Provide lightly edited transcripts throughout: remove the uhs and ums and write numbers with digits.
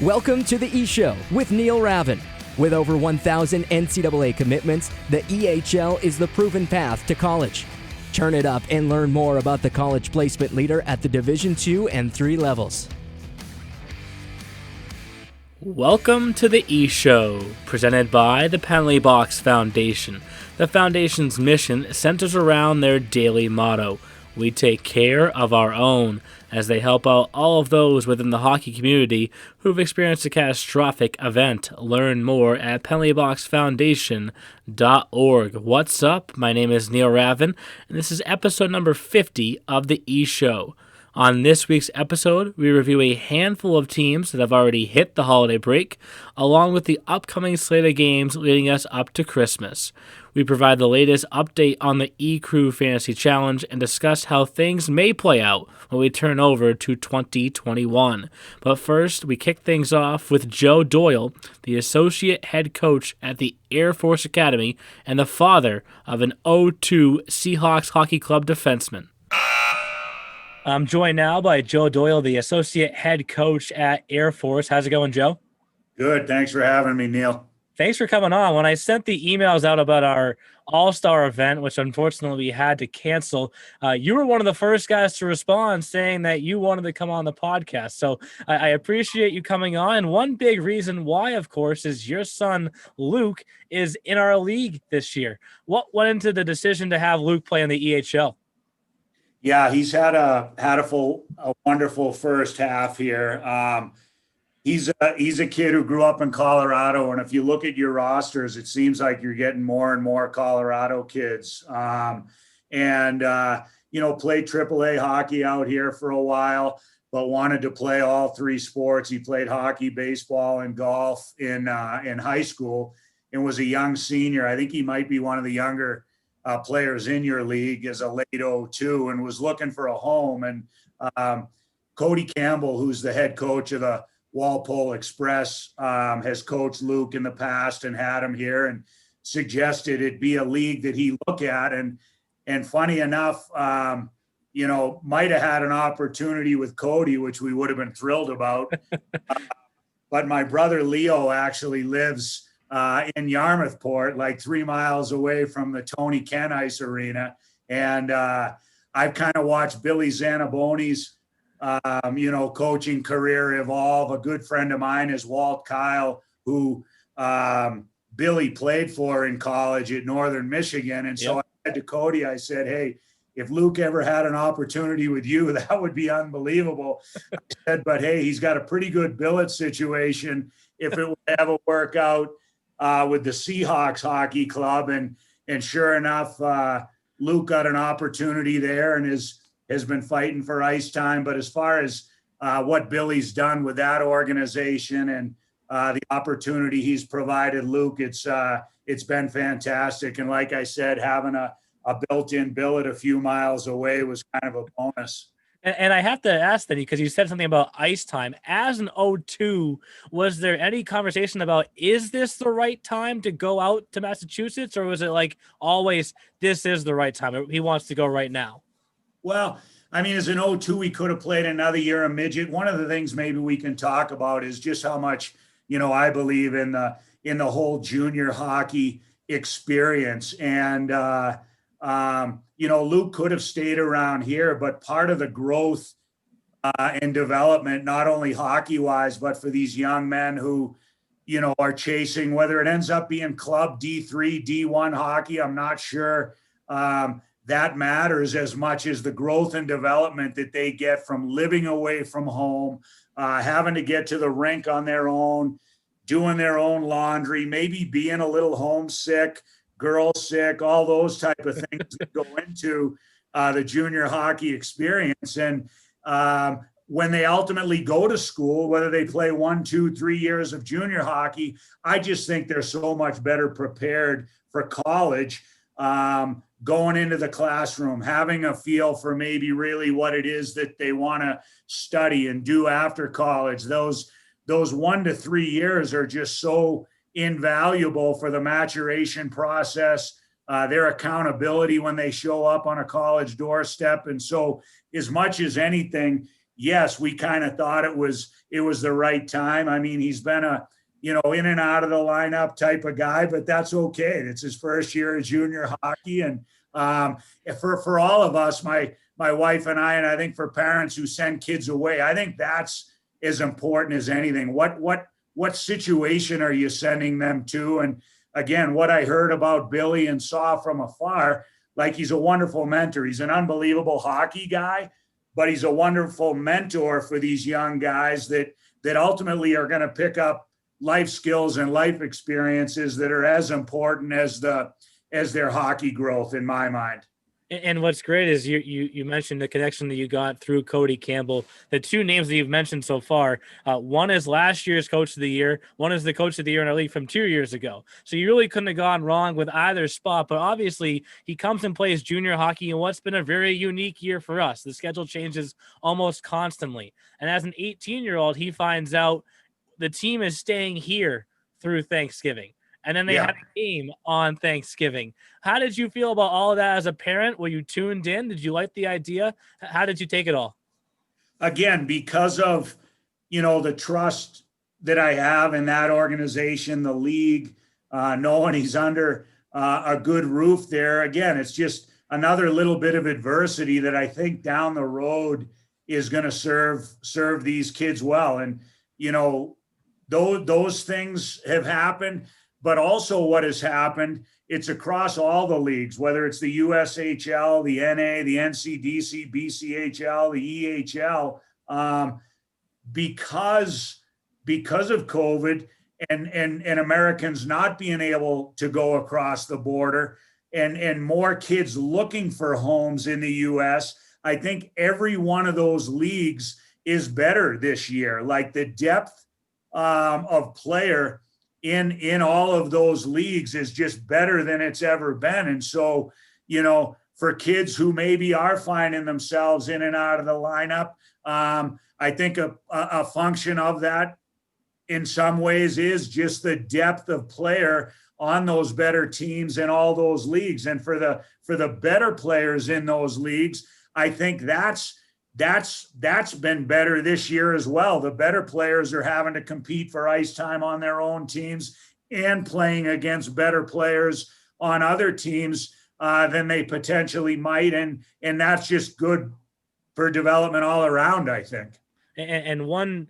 Welcome to the E-Show with Neil Ravin. With over 1,000 NCAA commitments, the EHL is the proven path to college. Turn it up and learn more about the college placement leader at the Division II and III levels. Welcome to the E-Show, presented by the Penalty Box Foundation. The Foundation's mission centers around their daily motto: we take care of our own, as they help out all of those within the hockey community who've experienced a catastrophic event. Learn more at penaltyboxfoundation.org. What's up? My name is Neil Ravin, and this is episode number 50 of the E-Show. On this week's episode, we review a handful of teams that have already hit the holiday break, along with the upcoming slate of games leading us up to Christmas. We provide the latest update on the Ecru Fantasy Challenge and discuss how things may play out when we turn over to 2021. But first, we kick things off with Joe Doyle, the associate head coach at the Air Force Academy and the father of an 0-2 Seahawks Hockey Club defenseman. I'm joined now by Joe Doyle, the associate head coach at Air Force. How's it going, Joe? Good. Thanks for having me, Neil. Thanks for coming on. When I sent the emails out about our All-Star event, which unfortunately we had to cancel, you were one of the first guys to respond saying that you wanted to come on the podcast. So I appreciate you coming on. And one big reason why, of course, is your son, Luke, is in our league this year. What went into the decision to have Luke play in the EHL? Yeah, he's had a wonderful first half here. He's a kid who grew up in Colorado, and if you look at your rosters, it seems like you're getting more and more Colorado kids. Played AAA hockey out here for a while, but wanted to play all three sports. He played hockey, baseball, and golf in high school, and was a young senior. I think he might be one of the younger players in your league as a late 0-2, and was looking for a home. And Cody Campbell, who's the head coach of the Walpole Express, has coached Luke in the past and had him here, and suggested it be a league that he look at. And funny enough, might have had an opportunity with Cody, which we would have been thrilled about. But my brother Leo actually lives in Yarmouthport, like 3 miles away from the Tony Ken Ice Arena. And I've kind of watched Billy Zanaboni's, coaching career evolve. A good friend of mine is Walt Kyle, who Billy played for in college at Northern Michigan. And so I said to Cody, I said, hey, if Luke ever had an opportunity with you, that would be unbelievable. I said, but hey, he's got a pretty good billet situation if it would ever work out with the Seahawks Hockey Club. And sure enough, Luke got an opportunity there and has been fighting for ice time. But as far as what Billy's done with that organization and the opportunity he's provided Luke, it's been fantastic. And like I said, having a built-in billet a few miles away was kind of a bonus. And I have to ask that, because you said something about ice time. As an 0-2, was there any conversation about, is this the right time to go out to Massachusetts? Or was it like always, this is the right time, he wants to go right now? Well, I mean, as an 0-2, he could have played another year of midget. One of the things maybe we can talk about is just how much, I believe in the whole junior hockey experience. And, Luke could have stayed around here, but part of the growth and development, not only hockey-wise, but for these young men who, are chasing, whether it ends up being club D3, D1 hockey, I'm not sure that matters as much as the growth and development that they get from living away from home, having to get to the rink on their own, doing their own laundry, maybe being a little homesick, girl sick, all those type of things that go into the junior hockey experience. And when they ultimately go to school, whether they play 1, 2, 3 years of junior hockey, I just think they're so much better prepared for college, going into the classroom, having a feel for maybe really what it is that they want to study and do after college. Those 1 to 3 years are just so invaluable for the maturation process, their accountability when they show up on a college doorstep. And so as much as anything, yes, we kind of thought it was the right time. I mean, he's been a, in and out of the lineup type of guy, but that's okay. It's his first year of junior hockey. And for all of us, my wife and I think for parents who send kids away, I think that's as important as anything. What situation are you sending them to? And again, what I heard about Billy and saw from afar, like, he's a wonderful mentor. He's an unbelievable hockey guy, but he's a wonderful mentor for these young guys that ultimately are going to pick up life skills and life experiences that are as important as their hockey growth, in my mind. And what's great is you mentioned the connection that you got through Cody Campbell. The two names that you've mentioned so far, one is last year's Coach of the Year. One is the Coach of the Year in our league from 2 years ago. So you really couldn't have gone wrong with either spot. But obviously, he comes and plays junior hockey in what's been a very unique year for us. The schedule changes almost constantly. And as an 18-year-old, he finds out the team is staying here through Thanksgiving. And then they had a game on Thanksgiving. How did you feel about all of that as a parent? Were you tuned in? Did you like the idea? How did you take it all? Again, because of, the trust that I have in that organization, the league, knowing he's under a good roof there. Again, it's just another little bit of adversity that I think down the road is going to serve these kids well. And, those things have happened. But also what has happened, it's across all the leagues, whether it's the USHL, the NA, the NCDC, BCHL, the EHL, because of COVID and Americans not being able to go across the border and more kids looking for homes in the US, I think every one of those leagues is better this year. Like, the depth of player in all of those leagues is just better than it's ever been. And so, for kids who maybe are finding themselves in and out of the lineup, I think a function of that in some ways is just the depth of player on those better teams in all those leagues. And for the better players in those leagues, I think that's been better this year as well. The better players are having to compete for ice time on their own teams and playing against better players on other teams than they potentially might. And that's just good for development all around, I think. And one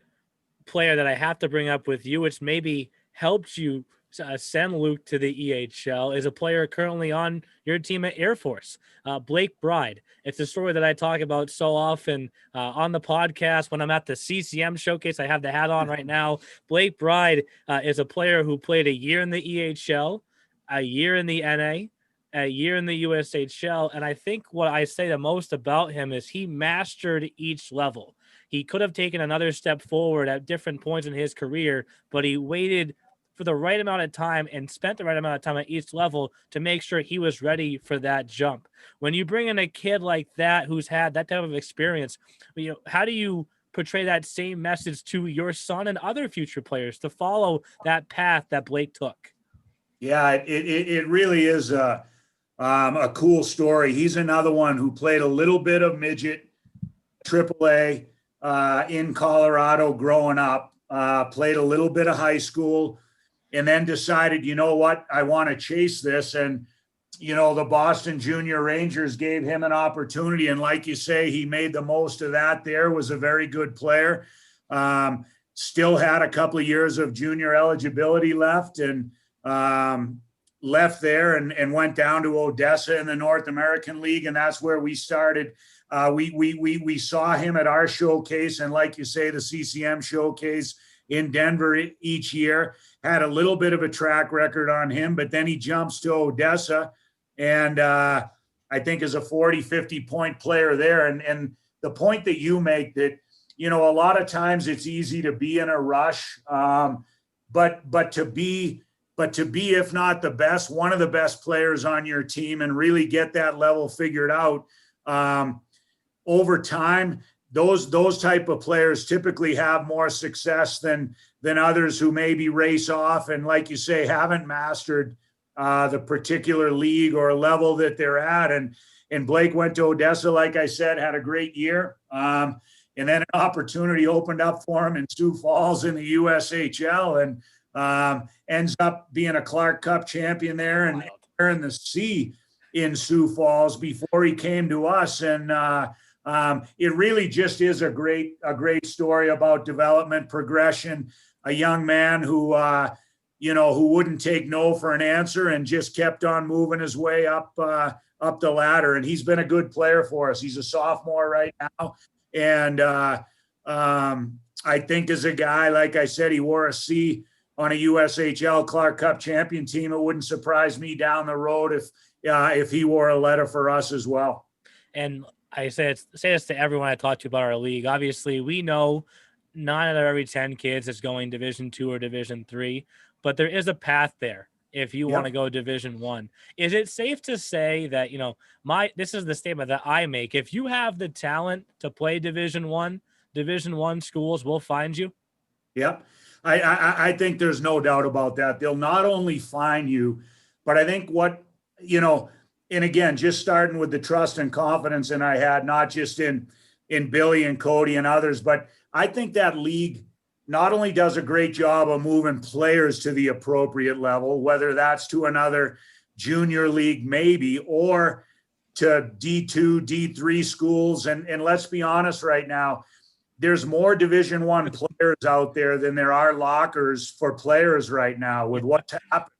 player that I have to bring up with you, which maybe helped you send Luke to the EHL, is a player currently on your team at Air Force, Blake Bride. It's a story that I talk about so often on the podcast. When I'm at the CCM showcase, I have the hat on right now. Blake Bride is a player who played a year in the EHL, a year in the NA, a year in the USHL. And I think what I say the most about him is he mastered each level. He could have taken another step forward at different points in his career, but he waited for the right amount of time and spent the right amount of time at each level to make sure he was ready for that jump. When you bring in a kid like that, who's had that type of experience, how do you portray that same message to your son and other future players to follow that path that Blake took? Yeah, it really is a cool story. He's another one who played a little bit of midget AAA in Colorado growing up, played a little bit of high school, and then decided, I want to chase this. And, the Boston Junior Rangers gave him an opportunity. And like you say, he made the most of that there, was a very good player. Still had a couple of years of junior eligibility left, and left there and went down to Odessa in the North American League. And that's where we started. We saw him at our showcase. And like you say, the CCM showcase in Denver each year, had a little bit of a track record on him, but then he jumps to Odessa and I think is a 40, 50 point player there. And the point that you make that, a lot of times it's easy to be in a rush, but to be, if not the best, one of the best players on your team and really get that level figured out over time, those type of players typically have more success than others who maybe race off and, like you say, haven't mastered the particular league or level that they're at. And Blake went to Odessa, like I said, had a great year. And And then an opportunity opened up for him in Sioux Falls in the USHL, and ends up being a Clark Cup champion there and in the C in Sioux Falls before he came to us. And it really just is a great story about development, progression, a young man who wouldn't take no for an answer and just kept on moving his way up the ladder. And he's been a good player for us. He's a sophomore right now. And I think as a guy, like I said, he wore a C on a USHL Clark Cup champion team. It wouldn't surprise me down the road if he wore a letter for us as well. And I say this to everyone I talk to about our league. Obviously, we know 9 out of every 10 kids is going Division II or Division III, but there is a path there if you want to go Division I. Is it safe to say that, this is the statement that I make, if you have the talent to play Division I schools will find you? Yep. I think there's no doubt about that. They'll not only find you, but I think and again, just starting with the trust and confidence I had, not just in Billy and Cody and others, but I think that league not only does a great job of moving players to the appropriate level, whether that's to another junior league maybe, or to D2, D3 schools. And let's be honest right now, there's more Division I players out there than there are lockers for players right now with what's happened,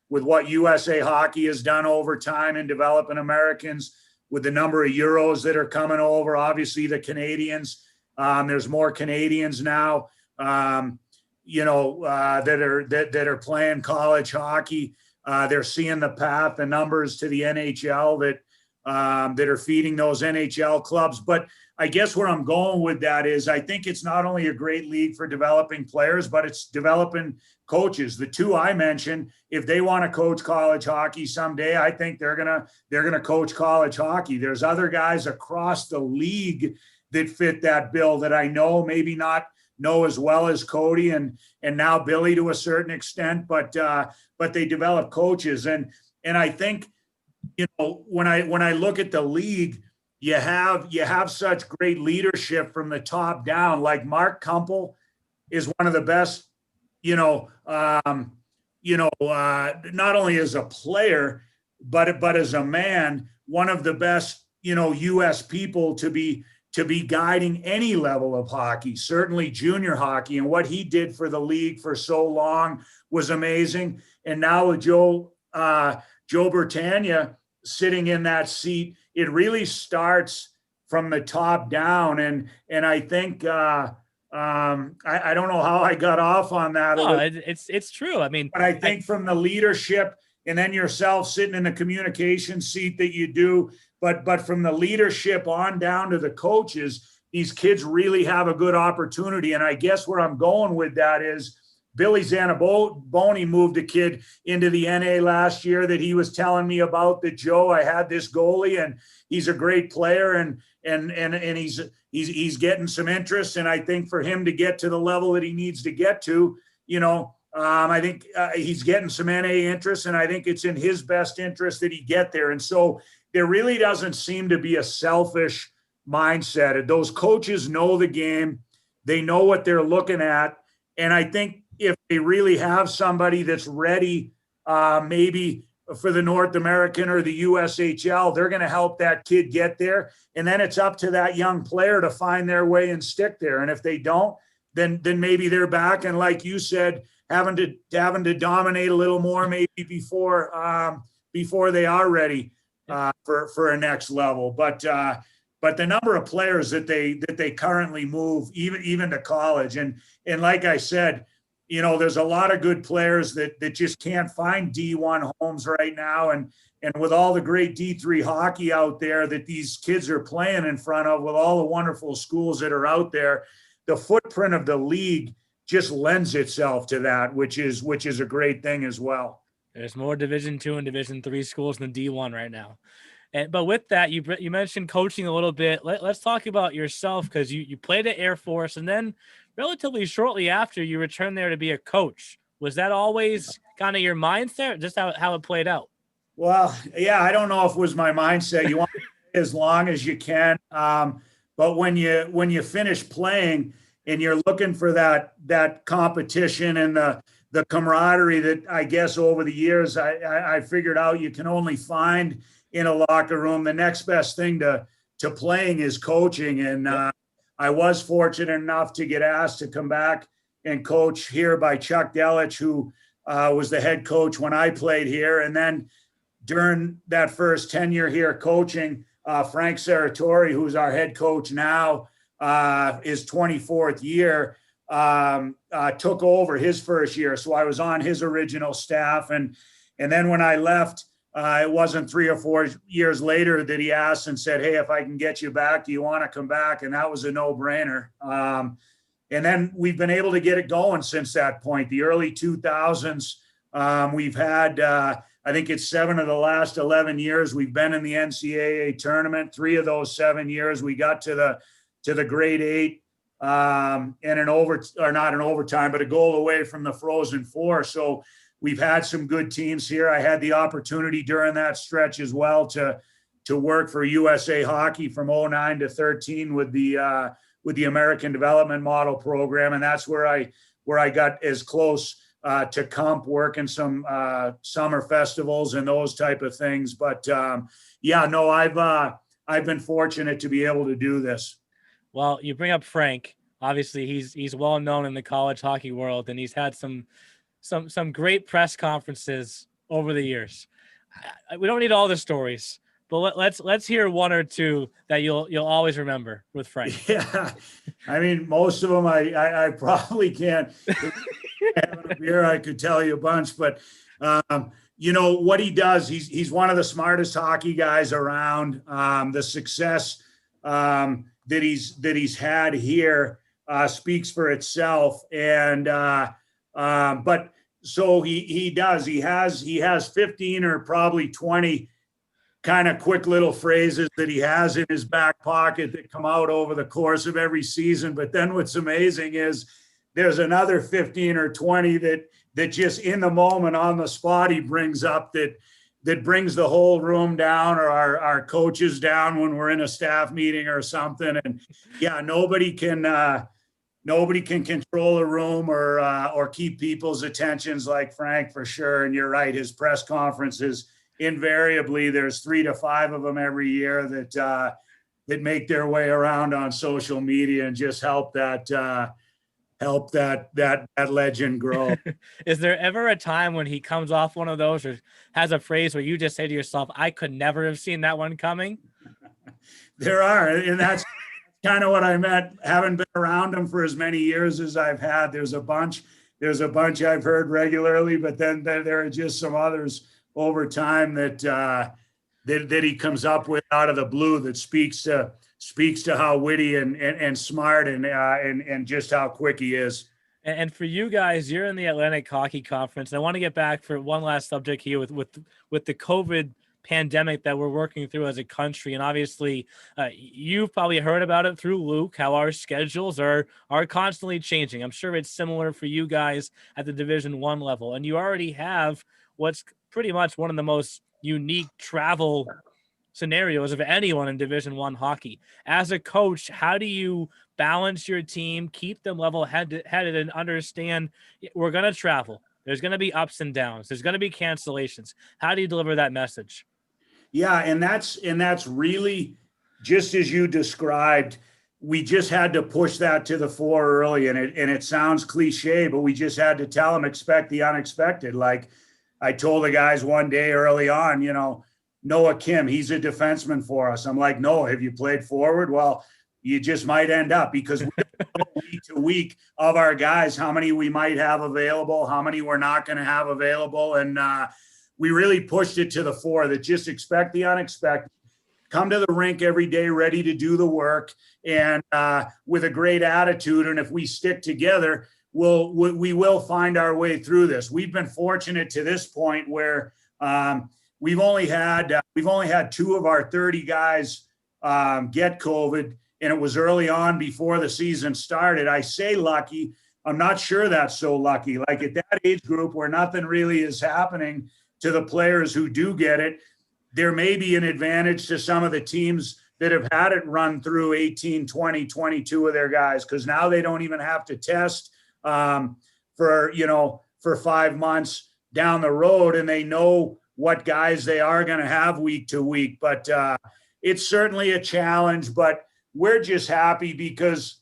with what USA Hockey has done over time in developing Americans, with the number of Euros that are coming over. Obviously, the Canadians, there's more Canadians now, that are playing college hockey. They're seeing the path, the numbers to the NHL that are feeding those NHL clubs. But I guess where I'm going with that is I think it's not only a great league for developing players, but it's developing coaches. The two I mentioned, if they want to coach college hockey someday, I think they're gonna coach college hockey. There's other guys across the league that fit that bill that I know maybe not know as well as Cody and now Billy to a certain extent, but they develop coaches. And I think, when I look at the league, you have such great leadership from the top down. Like Mark Kumpel is one of the best, not only as a player, but as a man, one of the best, U.S. people to be guiding any level of hockey, certainly junior hockey. And what he did for the league for so long was amazing. And now with Joe Bertagna sitting in that seat, it really starts from the top down. And I think I don't know how I got off on that. No, it's true. I mean, but I think from the leadership and then yourself sitting in the communication seat that you do, but from the leadership on down to the coaches, these kids really have a good opportunity. And I guess where I'm going with that is Billy Zanaboni moved a kid into the NA last year that he was telling me about, that Joe, I had this goalie and he's a great player and he's getting some interest. And I think for him to get to the level that he needs to get to, I think he's getting some NA interest, and I think it's in his best interest that he get there. And so there really doesn't seem to be a selfish mindset. Those coaches know the game. They know what they're looking at. And I think if they really have somebody that's ready, maybe for the North American or the USHL, they're going to help that kid get there. And then it's up to that young player to find their way and stick there. And if they don't, then maybe they're back. And like you said, having to dominate a little more maybe before they are ready for a next level. But the number of players that they currently move, even to college, and like I said, there's a lot of good players that just can't find D1 homes right now, and with all the great D3 hockey out there that these kids are playing in front of, with all the wonderful schools that are out there, the footprint of the league just lends itself to that, which is a great thing as well. There's more Division II and Division III schools than D1 right now. But with that, you mentioned coaching a little bit. Let's talk about yourself, because you played at Air Force, and then relatively shortly after you returned there to be a coach. Was that always kind of your mindset, just how it played out? Well, yeah, I don't know if it was my mindset. You want to play as long as you can. But when you finish playing and you're looking for that competition and the camaraderie that I guess over the years I figured out you can only find in a locker room, the next best thing to playing is coaching. And I was fortunate enough to get asked to come back and coach here by Chuck Delich, who was the head coach when I played here. And then during that first tenure here coaching, Frank Serratori, who's our head coach now, his 24th year, took over his first year. So I was on his original staff. And then when I left, it wasn't 3 or 4 years later that he asked and said, "Hey, if I can get you back, do you want to come back?" And that was a no-brainer. And then we've been able to get it going since that point. The early 2000s, we've had, I think it's 7 of the last 11 years we've been in the NCAA tournament. 3 of those 7 years we got to the grade 8 and not an overtime, but a goal away from the Frozen Four. So we've had some good teams here. I had the opportunity during that stretch as well to work for USA Hockey from 09 to 13 with the American Development Model Program, and that's where I got as close to comp, working some summer festivals and those type of things. But I've been fortunate to be able to do this. Well, you bring up Frank. Obviously, he's well known in the college hockey world, and he's had some great press conferences over the years. We don't need all the stories, but let's hear 1 or 2 that you'll always remember with Frank. Yeah, I mean, most of them I probably can't. Having a beer, I could tell you a bunch, but what he does, he's one of the smartest hockey guys around. The success that he's had here speaks for itself, and but so he has 15 or probably 20 kind of quick little phrases that he has in his back pocket that come out over the course of every season. But then what's amazing is there's another 15 or 20 that just in the moment on the spot he brings up that brings the whole room down, or our coaches down when we're in a staff meeting or something. And yeah, nobody can control a room or keep people's attentions like Frank, for sure. And you're right, his press conferences, invariably there's 3 to 5 of them every year that make their way around on social media and just help that legend grow. Is there ever a time when he comes off one of those or has a phrase where you just say to yourself, "I could never have seen that one coming"? There are, and that's kind of what I meant. Haven't been around him for as many years as I've had. There's a bunch I've heard regularly, but then there are just some others over time that he comes up with out of the blue that speaks to how witty and smart and just how quick he is. And for you guys, you're in the Atlantic Hockey Conference. I want to get back for one last subject here with the COVID pandemic that we're working through as a country. And obviously, you've probably heard about it through Luke, how our schedules are constantly changing. I'm sure it's similar for you guys at the Division I level. And you already have what's pretty much one of the most unique travel scenarios of anyone in Division I hockey. As a coach, how do you balance your team, keep them level-headed, and understand we're going to travel? There's going to be ups and downs. There's going to be cancellations. How do you deliver that message? Yeah, and that's really just as you described. We just had to push that to the fore early, and it sounds cliche, but we just had to tell them, expect the unexpected. Like I told the guys one day early on, Noah Kim, he's a defenseman for us. I'm like, Noah, have you played forward? Well, you just might end up, because we don't know week to week of our guys how many we might have available, how many we're not going to have available. And we really pushed it to the fore that just expect the unexpected. Come to the rink every day ready to do the work and with a great attitude. And if we stick together, we will find our way through this. We've been fortunate to this point where we've only had 2 of our 30 guys get COVID, and it was early on before the season started. I say lucky. I'm not sure that's so lucky. Like at that age group where nothing really is happening to the players who do get it, there may be an advantage to some of the teams that have had it run through 18, 20, 22 of their guys, because now they don't even have to test for 5 months down the road, and they know what guys they are going to have week to week. But it's certainly a challenge, but we're just happy because,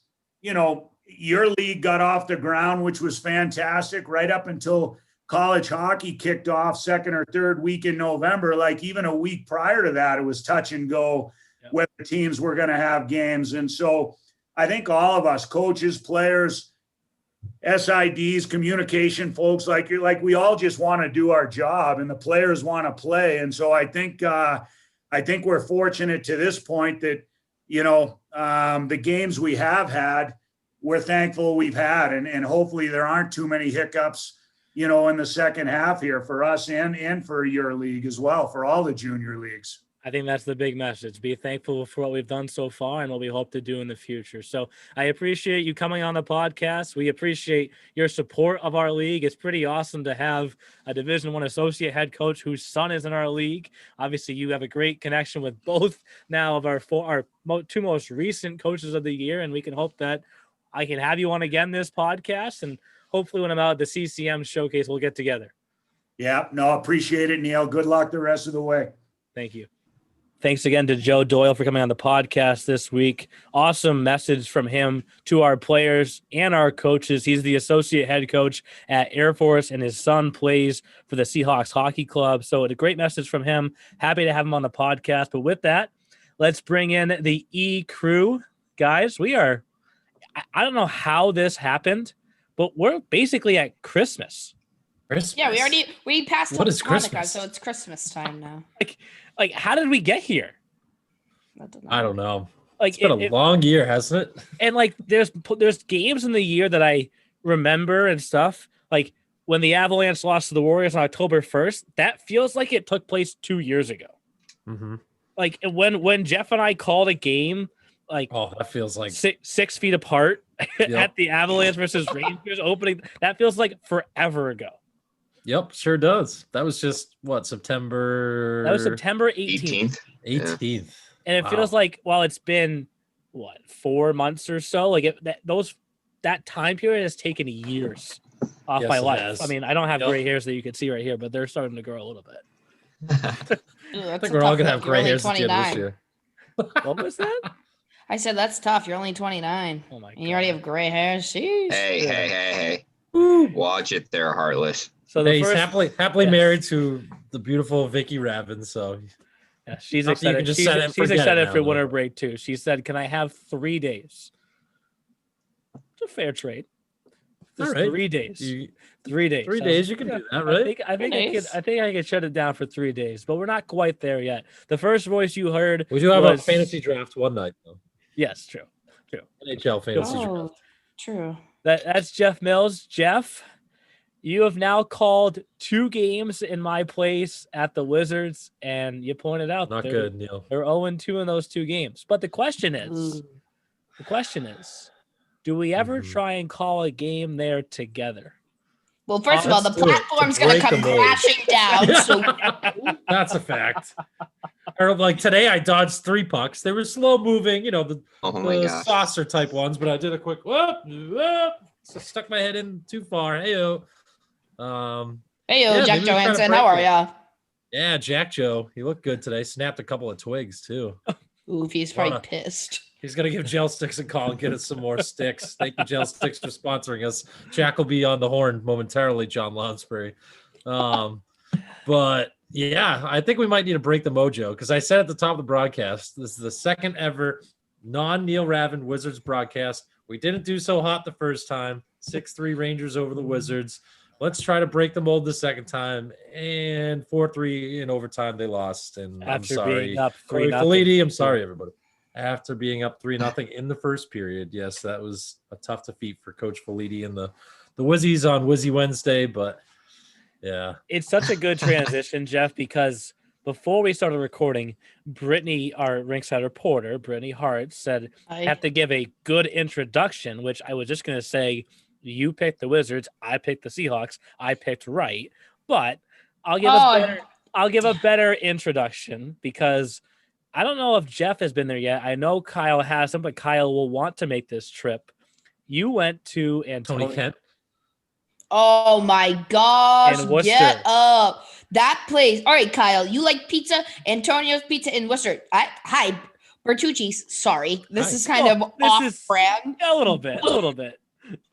your league got off the ground, which was fantastic right up until college hockey kicked off second or third week in November. Like even a week prior to that, it was touch and go whether teams were going to have games. And so I think all of us, coaches, players, SIDs, communication folks, like we all just want to do our job, and the players want to play. And so I think we're fortunate to this point that, the games we have had, we're thankful we've had, and hopefully there aren't too many hiccups, in the second half here for us and for your league as well, for all the junior leagues. I think that's the big message. Be thankful for what we've done so far and what we hope to do in the future. So I appreciate you coming on the podcast. We appreciate your support of our league. It's pretty awesome to have a Division I associate head coach whose son is in our league. Obviously, you have a great connection with both now of our two most recent coaches of the year, and we can hope that I can have you on again this podcast, and hopefully when I'm out at the CCM showcase, we'll get together. Yeah, no, appreciate it, Neil. Good luck the rest of the way. Thank you. Thanks again to Joe Doyle for coming on the podcast this week. Awesome message from him to our players and our coaches. He's the associate head coach at Air Force, and his son plays for the Seahawks Hockey Club. So it's a great message from him. Happy to have him on the podcast. But with that, let's bring in the Ecru. Guys, I don't know how this happened, but we're basically at Christmas. Yeah, we passed what is Hanukkah, Christmas? so it's Christmas time now. Like, how did we get here? I don't know. Like, it's been a long year, hasn't it? And like, there's games in the year that I remember and stuff. Like when the Avalanche lost to the Warriors on October 1st, that feels like it took place 2 years ago. Mm-hmm. Like when Jeff and I called a game, like that feels like 6 feet apart at the Avalanche versus Rangers opening. That feels like forever ago. Yep, sure does. That was just September. That was September 18th. 18th. And it feels like, it's been 4 months or so. Like that time period has taken years off my life. Has. I mean, I don't have gray hairs that you can see right here, but they're starting to grow a little bit. I think we're all gonna have gray hairs at the end of this year. What was that? I said that's tough. You're only 29. Oh my God. And you already have gray hair. Sheesh. Hey. Watch it there, Heartless. So he's happily married to the beautiful Vicky Ravin. So yeah, she's excited. She's excited for winter break too. She said, "Can I have 3 days?" It's a fair trade. Just 3 days. 3 days. 3 days. You can do that, right? I think I can shut it down for 3 days, but we're not quite there yet. The first voice you heard. We do have a fantasy draft one night though. Yes, true. NHL fantasy draft. True. That's Jeff Mills. Jeff, you have now called 2 games in my place at the Wizards, and you pointed out not good, Neil. They're 0-2 in those 2 games. But the question is, do we ever try and call a game there together? Well, first of all, the platform's going to come crashing down. So that's a fact. Or like today, I dodged 3 pucks. They were slow moving, the saucer type ones, but I did a quick whoop, so stuck my head in too far. Heyo, Jack Johansson, how are ya? Yeah, Jack Joe. He looked good today. Snapped a couple of twigs too. Oof, he's probably pissed. He's gonna give Gel Sticks a call and get us some more sticks. Thank you, Gel Sticks, for sponsoring us. Jack will be on the horn momentarily, John Lounsbury. But yeah, I think we might need to break the mojo because I said at the top of the broadcast, this is the second ever non-Neil Ravin Wizards broadcast. We didn't do so hot the first time. 6-3 Rangers over the Wizards. Let's try to break the mold the second time. And 4-3 in overtime, they lost. And I'm sorry. Being up 3-0. Felitti, I'm sorry, everybody. After being up 3-0 in the first period. Yes, that was a tough defeat for Coach Felitti and the Wizzies on Wizzy Wednesday, but yeah. It's such a good transition, Jeff, because before we started recording, Brittany, our rinkside reporter, Brittany Hart, said I have to give a good introduction, which I was just going to say, you picked the Wizards, I picked the Seahawks, I picked right, but I'll give a better introduction because I don't know if Jeff has been there yet. I know Kyle hasn't, but Kyle will want to make this trip. You went to Tony Kent. Oh my gosh, And Worcester. get up. That place. All right, Kyle, you like pizza? Antonio's Pizza in Worcester. Hi, Bertucci's. Sorry. This is kind of off-brand. A little bit.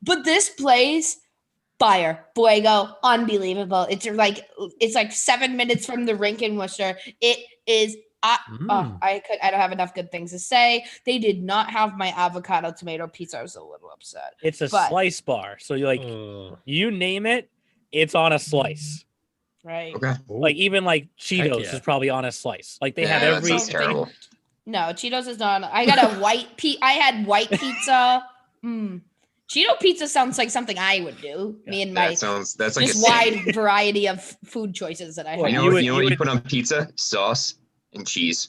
But this place, fire. Fuego, unbelievable. It's like 7 minutes from the rink in Worcester. It is I don't have enough good things to say. They did not have my avocado tomato pizza. I was a little upset. It's a slice bar. So you name it, it's on a slice. Right. Okay. Like even like Cheetos is probably on a slice. Like they have every. That sounds terrible. No, Cheetos is not. I got a I had white pizza. Cheeto pizza sounds like something I would do. Me and my that's like just wide variety of food choices that I have. You know what you put on pizza? Sauce and cheese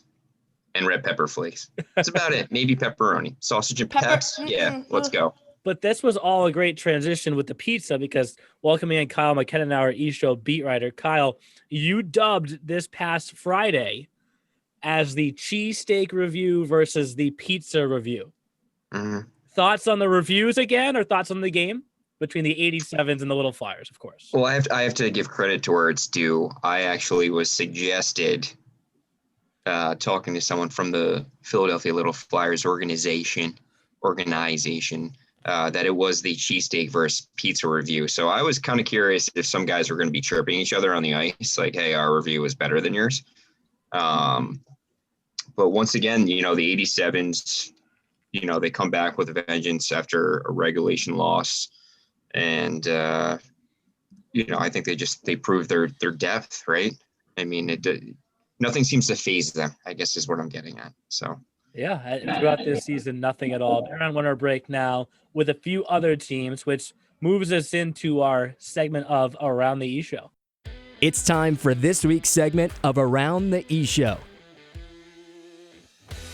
and red pepper flakes. That's about it. Maybe pepperoni, sausage and peps. Yeah, let's go. But this was all a great transition with the pizza because welcoming in Kyle McKinnon, our E-Show beat writer. Kyle, you dubbed this past Friday as the cheesesteak review versus the pizza review. Mm-hmm. Thoughts on the reviews again, or thoughts on the game between the 87s and the Little Flyers, of course? Well, I have to give credit to where it's due. I actually was suggested talking to someone from the Philadelphia Little Flyers organization that it was the cheesesteak versus pizza review. So I was kind of curious if some guys were going to be chirping each other on the ice, like, hey, our review is better than yours. But once again, the 87s, they come back with a vengeance after a regulation loss. And, I think they proved their depth, right? I mean, nothing seems to faze them, I guess is what I'm getting at. So, yeah, throughout this season, nothing at all. They're on winter break now with a few other teams, which moves us into our segment of Around the E-Show. It's time for this week's segment of Around the E-Show.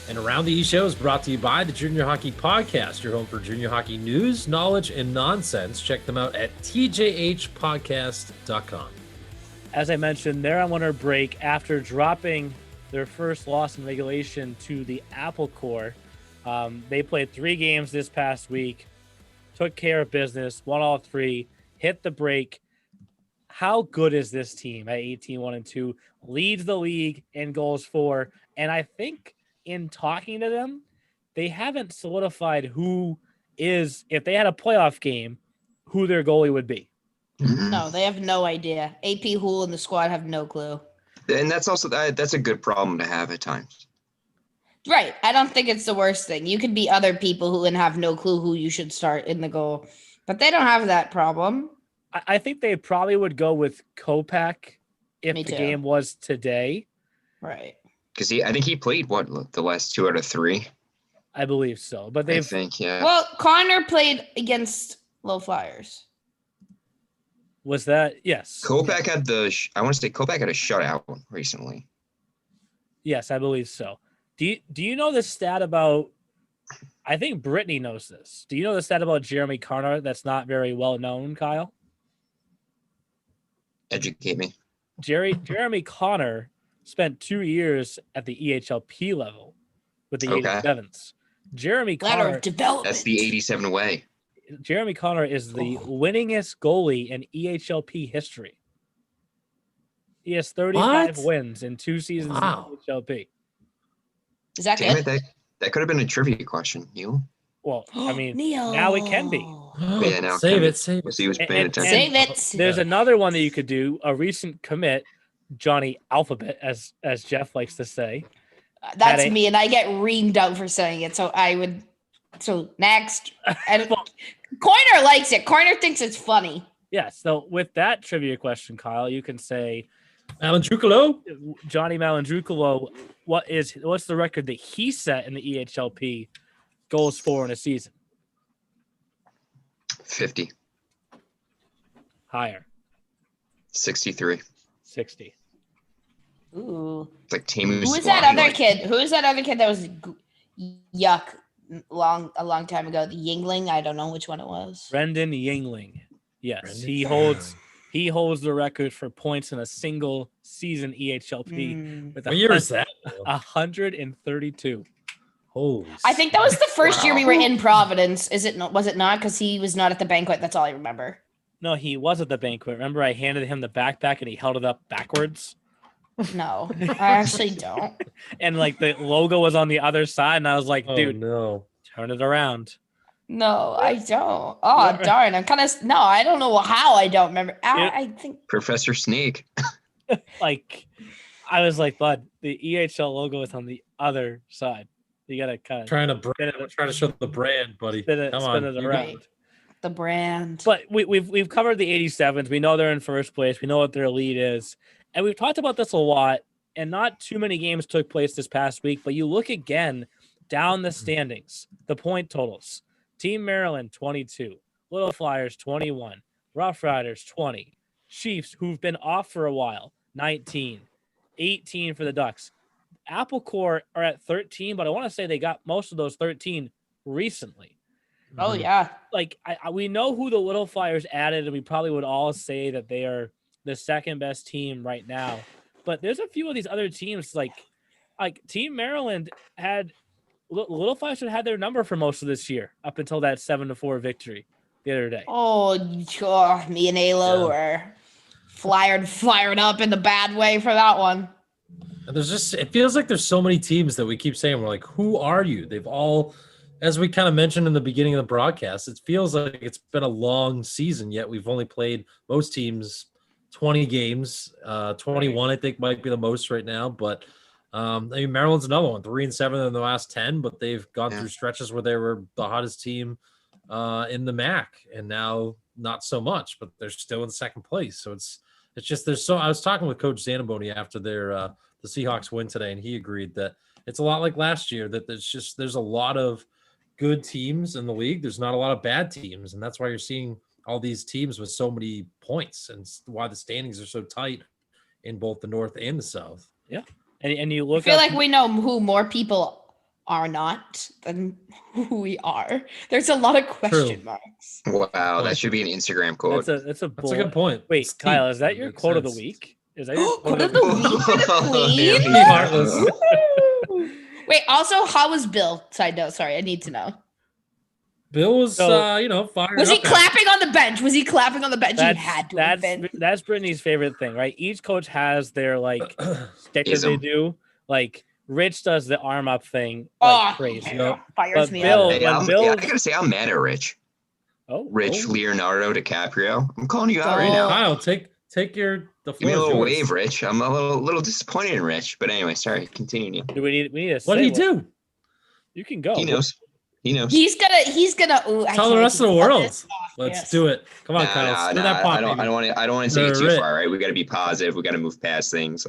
And Around the E-Show is brought to you by the Junior Hockey Podcast, your home for junior hockey news, knowledge, and nonsense. Check them out at tjhpodcast.com. As I mentioned, they're on winter break after dropping their first loss in regulation to the Apple Corps. They played 3 games this past week, took care of business, won all 3, hit the break. How good is this team at 18-1-2? Leads the league in goals for, and I think in talking to them, they haven't solidified who is, if they had a playoff game, who their goalie would be. No, they have no idea. AP Hool and the squad have no clue. And that's also that's a good problem to have at times. Right. I don't think it's the worst thing. You could be other people who have no clue who you should start in the goal, but they don't have that problem. I think they probably would go with Kopak if the game was today. Right. Because I think he played the last 2 out of 3. I believe so, but I think, yeah. Well, Connor played against Low Flyers. Was that yes? Kopak had I want to say Kopak had a shutout recently. Yes, I believe so. Do you know the stat about? I think Brittany knows this. Do you know the stat about Jeremy Connor that's not very well known, Kyle? Educate me. Jeremy Connor spent 2 years at the EHLP level with the 87s. Jeremy Connor, that's the 87 way. Jeremy Connor is the winningest goalie in EHLP history. He has 35 wins in 2 seasons in EHLP. Is that good? That could have been a trivia question, Neil. Well, I mean, Neil. now it can be. Yeah, now save it. So he was paying attention. Save it. There's another one that you could do. A recent commit, Johnny Alphabet, as Jeff likes to say. That's me, and I get reamed out for saying it. So next. And Corner likes it. Corner thinks it's funny. Yeah. So with that trivia question, Kyle, you can say Johnny Malandrucolo. What's the record that he set in the EHLP goals for in a season? 50. Higher. 63. 60. Ooh. It's like Timu. Who is that other kid? Who is that other kid that was yuck a long time ago? The Yingling? I don't know which one it was. Brendan Yingling. Yes. Brendan? He holds He holds the record for points in a single season EHLP with What year is that? 132. Holy! I think that was the first year we were Wow. in Providence. Is it not? Was it not? Because he was not at the banquet. That's all I remember. No, he was at the banquet. Remember, I handed him the backpack and he held it up backwards, No, I actually don't. and like the logo was on the other side, and I was like, Oh, "Dude, no. turn it around." No, I don't. Oh, darn. I'm kind of, no, I don't know how I don't remember. I think. Professor Snake. Like, I was like, "Bud, the EHL logo is on the other side. You gotta kind of Trying to show the brand, buddy. spin it Come on, around." you got- The brand. But we've covered the 87s. We know they're in first place. We know what their lead is. And we've talked about this a lot. And not too many games took place this past week. But you look again down the standings, the point totals. Team Maryland, 22. Little Flyers, 21. Rough Riders, 20. Chiefs, who've been off for a while, 19. 18 for the Ducks. Apple Corps are at 13, but I want to say they got most of those 13 recently. Oh, yeah. Like we know who the Little Flyers added, and we probably would all say that they are the second best team right now. But there's a few of these other teams, like Team Maryland had Little Flyers should have had their number for most of this year up until that 7-4 victory the other day. Oh, me and Alo were fired up in the bad way for that one. And it feels like there's so many teams that we keep saying, we're like, who are you? They've all, as we kind of mentioned in the beginning of the broadcast, it feels like it's been a long season, yet we've only played most teams 20 games. 21, I think, might be the most right now. But I mean, Maryland's another one, 3-7 in the last 10, but they've gone through stretches where they were the hottest team in the MAC, and now not so much, but they're still in second place. So it's just I was talking with Coach Zanaboni after the Seahawks win today, and he agreed that it's a lot like last year, that there's a lot of good teams in the league. There's not a lot of bad teams, and that's why you're seeing all these teams with so many points, and why the standings are so tight in both the North and the South. Yeah, and you look. I feel like we know who more people are not than who we are. There's a lot of question marks. Wow, that should be an Instagram quote. That's a good point. Wait, It's Kyle, deep. is that your quote of the week? Is that your Quote of the week for the queen? Heartless. Wait, also, how was Bill? Side note, sorry, I need to know. Bill was, fired Was he up clapping on the bench? He had to have been. That's Brittany's favorite thing, right? Each coach has their sticker they do. Like Rich does the arm up thing like crazy. Fires But me Bill- up. Hey, I gotta say, I'm mad at Rich. Oh, Rich Leonardo DiCaprio. I'm calling you out right Oh. now. Kyle, take the Give me a floor. little wave, Rich. I'm a little disappointed in Rich, but anyway, sorry. Continue. Do we need to What say did he do? You can go. He knows. He's gonna. Ooh, I Tell the can't rest of the keep world. this off. Let's Yes. do it. Come on, Nah, Kyle. nah, Stir nah, that pot, I don't baby. want to take it too Stir it. far, right? We got to be positive. We got to move past things.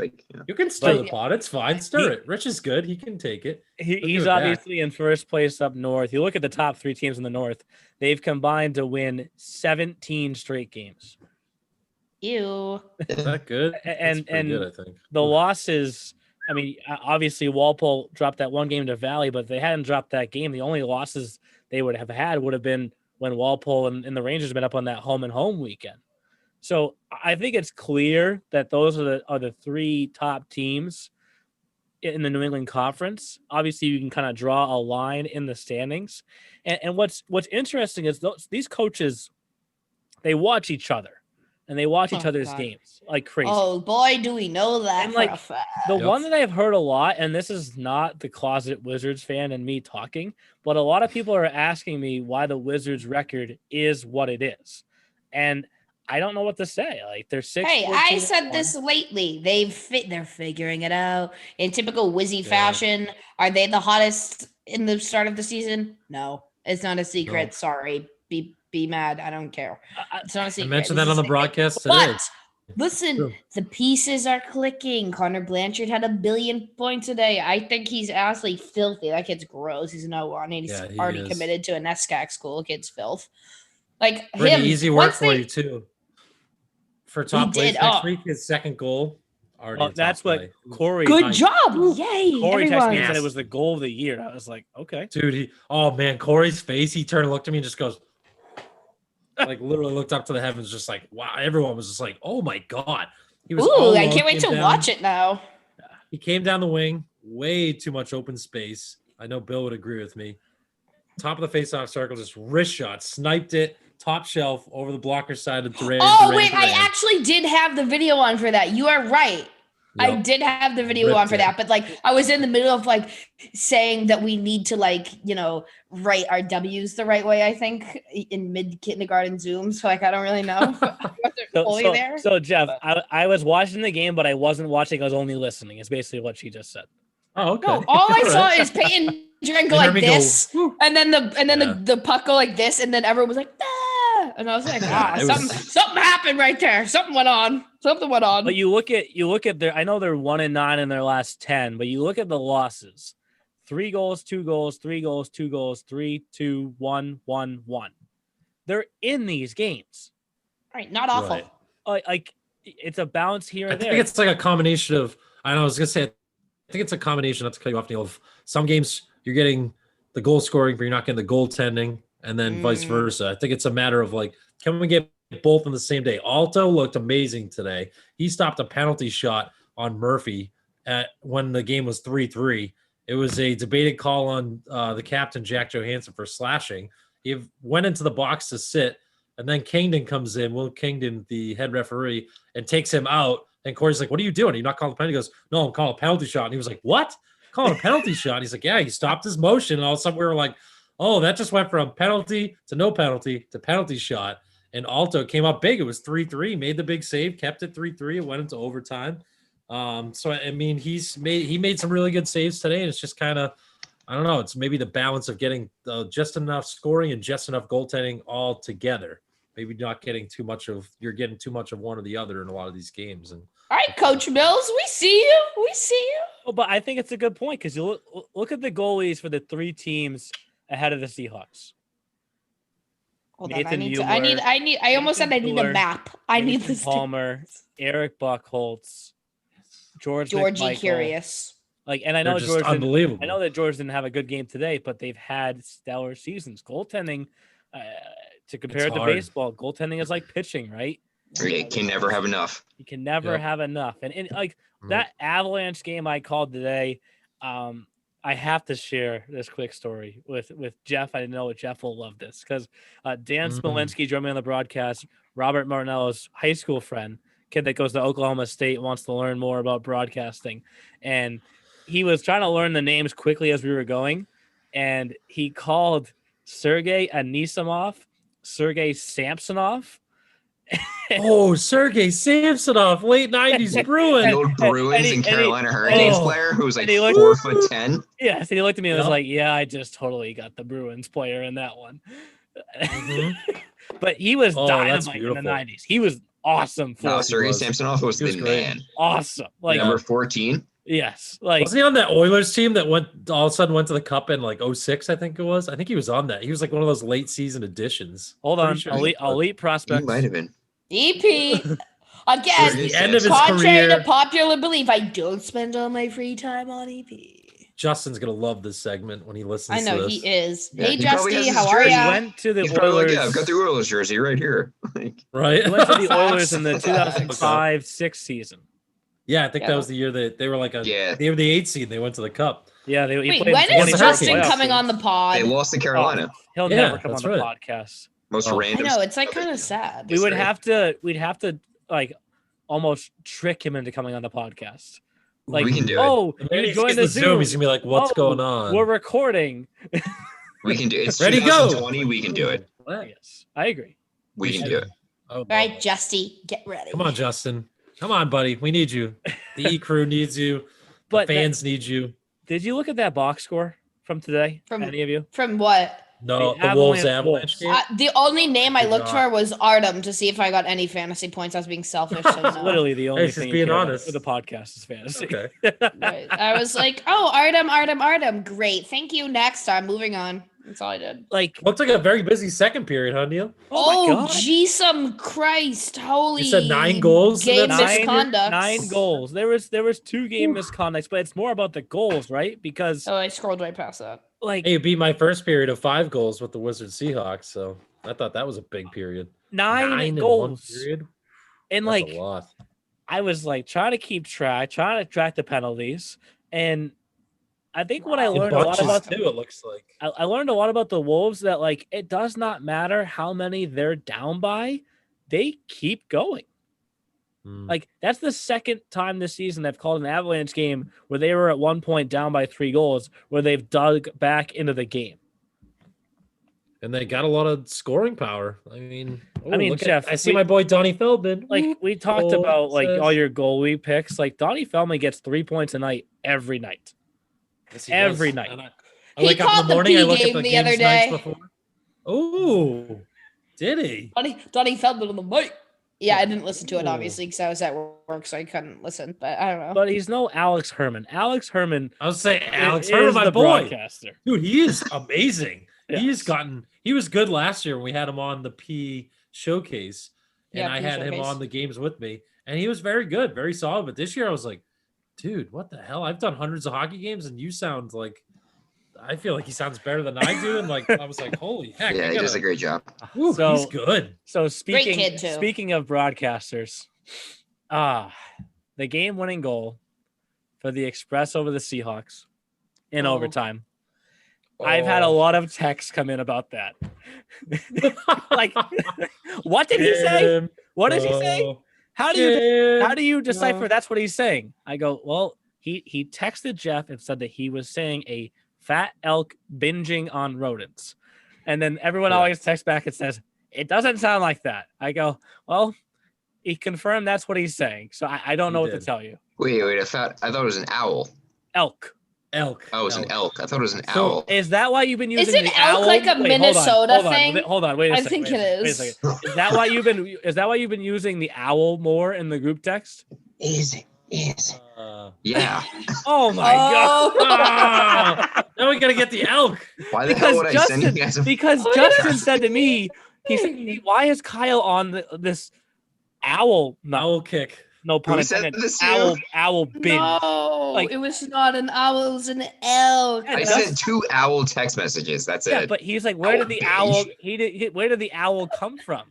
You can stir the pot. It's fine. Stir it. Rich is good. He can take it. He's give it back. obviously in first place up north. You look at the top three teams in the north, they've combined to win 17 straight games. Ew. Is that good? And- That's pretty and good, I think. The losses, I mean, obviously Walpole dropped that one game to Valley, but if they hadn't dropped that game, the only losses they would have had would have been when Walpole and the Rangers have been up on that home and home weekend. So I think it's clear that those are the three top teams in the New England Conference. Obviously, you can kind of draw a line in the standings. And what's interesting is these coaches, they watch each other and they watch each other's God. games like crazy. Oh boy, do we know that And, for a fact. The Yep. one that I've heard a lot, and this is not the closet Wizards fan and me talking, but a lot of people are asking me why the Wizards record is what it is. And I don't know what to say. Like they're 6. Hey, I said this lately. They're figuring it out in typical Wizzy fashion. Are they the hottest in the start of the season? No, it's not a secret. No. Sorry, be mad. I don't care. It's not a I secret. mentioned This that on is the broadcast today. But listen, True. the pieces are clicking. Connor Blanchard had 1 billion points today. I think he's absolutely filthy. That kid's gross. He's no one. He's Yeah, he already is. committed to a NESCAC school. Kid's filth. Like Pretty him. easy work once for they- you, too. For top place did. next Oh. week, his second goal. Already Well, in that's top what play. Corey. Good job. Yay. Corey texted everyone. me and said it was the goal of the year. I was like, okay. Dude, oh man, Corey's face, he turned and looked at me and just goes, like literally looked up to the heavens, just like, wow. Everyone was just like, oh my God. He was Ooh, I can't wait to watch it now. He came down the wing, way too much open space. I know Bill would agree with me. Top of the face-off circle, just wrist shot, sniped it, top shelf over the blocker side of Duran. I actually did have the video on for that. You are right. Yep. I did have the video on for that, but like I was in the middle of like saying that we need to like, write our W's the right way, I think, in mid-kindergarten Zoom. So like I don't really know. So Jeff, I was watching the game, but I wasn't watching, I was only listening. It's basically what she just said. Oh, okay. No, all I saw is Peyton Drink go like this, and then the puck go like this, and then everyone was like, ah! And I was like, something happened right there. Something went on. But you look at their, I know they're 1-9 in their last 10, but you look at the losses: 3 goals, 2 goals, 3 goals, 2 goals, 3, 2, 1, 1, 1. They're in these games. Right, not awful. Right. Like it's a balance here and there. I think it's like a combination of. I was gonna say. I think it's a combination, not to cut you off, Neil, of some games you're getting the goal scoring, but you're not getting the goaltending, and then vice versa. I think it's a matter of like, can we get both on the same day? Alto looked amazing today. He stopped a penalty shot on Murphy when the game was 3-3. It was a debated call on the captain, Jack Johansson, for slashing. He went into the box to sit, and then Kingdon comes in, Will Kingdon, the head referee, and takes him out. And Corey's like, what are you doing? Are you not calling a penalty? He goes, no, I'm calling a penalty shot. And he was like, what? Calling a penalty shot? He's like, yeah, he stopped his motion. And all of a sudden we were like, oh, that just went from penalty to no penalty to penalty shot. And Alto came up big. It was 3-3, made the big save, kept it 3-3. It went into overtime. So, I mean, he made some really good saves today. And it's just kind of, I don't know, it's maybe the balance of getting just enough scoring and just enough goaltending all together. Maybe not getting too much of one or the other in a lot of these games. And all right, Coach Mills, we see you. Oh, but I think it's a good point because you look at the goalies for the 3 teams ahead of the Seahawks. Hold on, I almost said I need a map. I need this. Palmer, Eric Buckholtz, Georgie Curious. Like, and I know George, unbelievable. I know that George didn't have a good game today, but they've had stellar seasons. Goaltending. To compare it to baseball, goaltending is like pitching, right? You can never have enough. You can never have enough. And like that Avalanche game I called today, I have to share this quick story with Jeff. I know Jeff will love this because Dan Smolenski joined me on the broadcast. Robert Martinello's high school friend, kid that goes to Oklahoma State, wants to learn more about broadcasting. And he was trying to learn the names quickly as we were going. And he called Sergei Anisimov Sergei Samsonov. Sergei Samsonov, late 90s Bruin. The old Bruins and Carolina Hurricanes player who was like 4'10". Yes, and he looked at me and was like, yeah, I just totally got the Bruins player in that one. But he was dynamite in the 90s. He was awesome. Sergei Samsonov was the man. Awesome. Like number 14. Yes. Like, wasn't he on that Oilers team that all of a sudden went to the Cup in like 06, I think it was? I think he was on that. He was like one of those late season additions. Hold on. Elite prospects. He might have been. EP. Again, the end of his contrary career. to popular belief, I don't spend all my free time on EP. Justin's going to love this segment when he listens to this. I know, he is. Yeah, hey, Justy, how are you? He went to the Oilers. I've got the Oilers jersey right here. Right? He went to the Oilers in the 2005-06 season. Yeah, I think that was the year that they were like they were the 8th seed. They went to the Cup. Yeah, Wait, when is Justin coming on the pod? They lost to Carolina. He'll never come on the podcast. Most random. I know, it's like kind of sad. We'd have to like almost trick him into coming on the podcast. Like, we can do it. You join the Zoom. He's gonna be like, "What's going on? We're recording." We can do it. It's ready to 2020, go. We can do it. Yes, I agree. We can do it. All right, Justy, get ready. Come on, Justin. Come on, buddy. We need you. The Ecru needs you. The fans need you. Did you look at that box score from today? Any of you? From what? No, the Wolves Avalanche game. The only name I looked for was Artem to see if I got any fantasy points. I was being selfish. So no. Literally the only thing. Being honest, for the podcast is fantasy. Okay. Right. I was like, oh, Artem. Great. Thank you. Next time. Moving on. That's all I did. Like, looks like a very busy second period, huh, Neil? Oh, Jesus Christ! Holy! You said 9 goals. Game misconduct. 9 goals. There was 2 game misconducts, but it's more about the goals, right? Because I scrolled right past that. Like, hey, you beat my first period of 5 goals with the Wizards Seahawks. So I thought that was a big period. 9 in goals. 1 period? And That's like, a lot. I was like trying to keep track, trying to track the penalties. And I think what I In learned a lot bunches about too, it looks like. I learned a lot about the Wolves that like it does not matter how many they're down by, they keep going. Like that's the second time this season they've called an Avalanche game where they were at one point down by 3 goals, where they've dug back into the game. And they got a lot of scoring power. I mean, Jeff, I see my boy Donnie Feldman. Like we talked about like all your goalie picks. Like Donnie Feldman gets 3 points a night every night. Yes, he every does. night. And I He wake up in called the the morning. I look at P-game the the games other nights day. before. Oh, did he? Donnie Feldman on the mic. Yeah, I didn't listen to it obviously because I was at work, so I couldn't listen. But I don't know. But he's no Alex Herman. Alex Herman. I was saying Alex is Herman, my the boy. broadcaster. Dude, he is amazing. Yes. He was good last year when we had him on the P showcase, and Yeah, I P had him showcase. on the games with me, and he was very good, very solid. But this year I was like, dude, what the hell? I've done hundreds of hockey games, and you sound like, I feel like he sounds better than I do. And like, I was like, holy heck. Yeah, he does a great job. Woo, So- he's good. So kid, too. speaking of broadcasters, the game-winning goal for the Express over the Seahawks in Oh. overtime. I've had a lot of texts come in about that. Like, what did he say? What does he say? How do you decipher that's what he's saying? I go, well, he texted Jeff and said that he was saying a fat elk binging on rodents. And then everyone always texts back and says, it doesn't sound like that. I go, well, he confirmed that's what he's saying. So I don't know what to tell you. Wait, I thought it was an owl. Elk. Elk. Oh, it was an elk. I thought it was an So owl. is that why you've been using Isn't the elk owl? like a Minnesota thing? Hold on. Wait a I second. think wait a it second, is. Wait a second. Is that why you've been using the owl more in the group text? Is it? Yeah. Oh my god. Now we gotta get the elk. Why the hell would I send you guys a Because Justin said to me, he said, why is Kyle on this owl? Owl kick. No pun Who said intended. this to you? Owl binge. No, Like- it was not an owl. It was an elk. I sent 2 owl text messages. That's Yeah, it. but he's like, where did the owl? Where did the owl come from?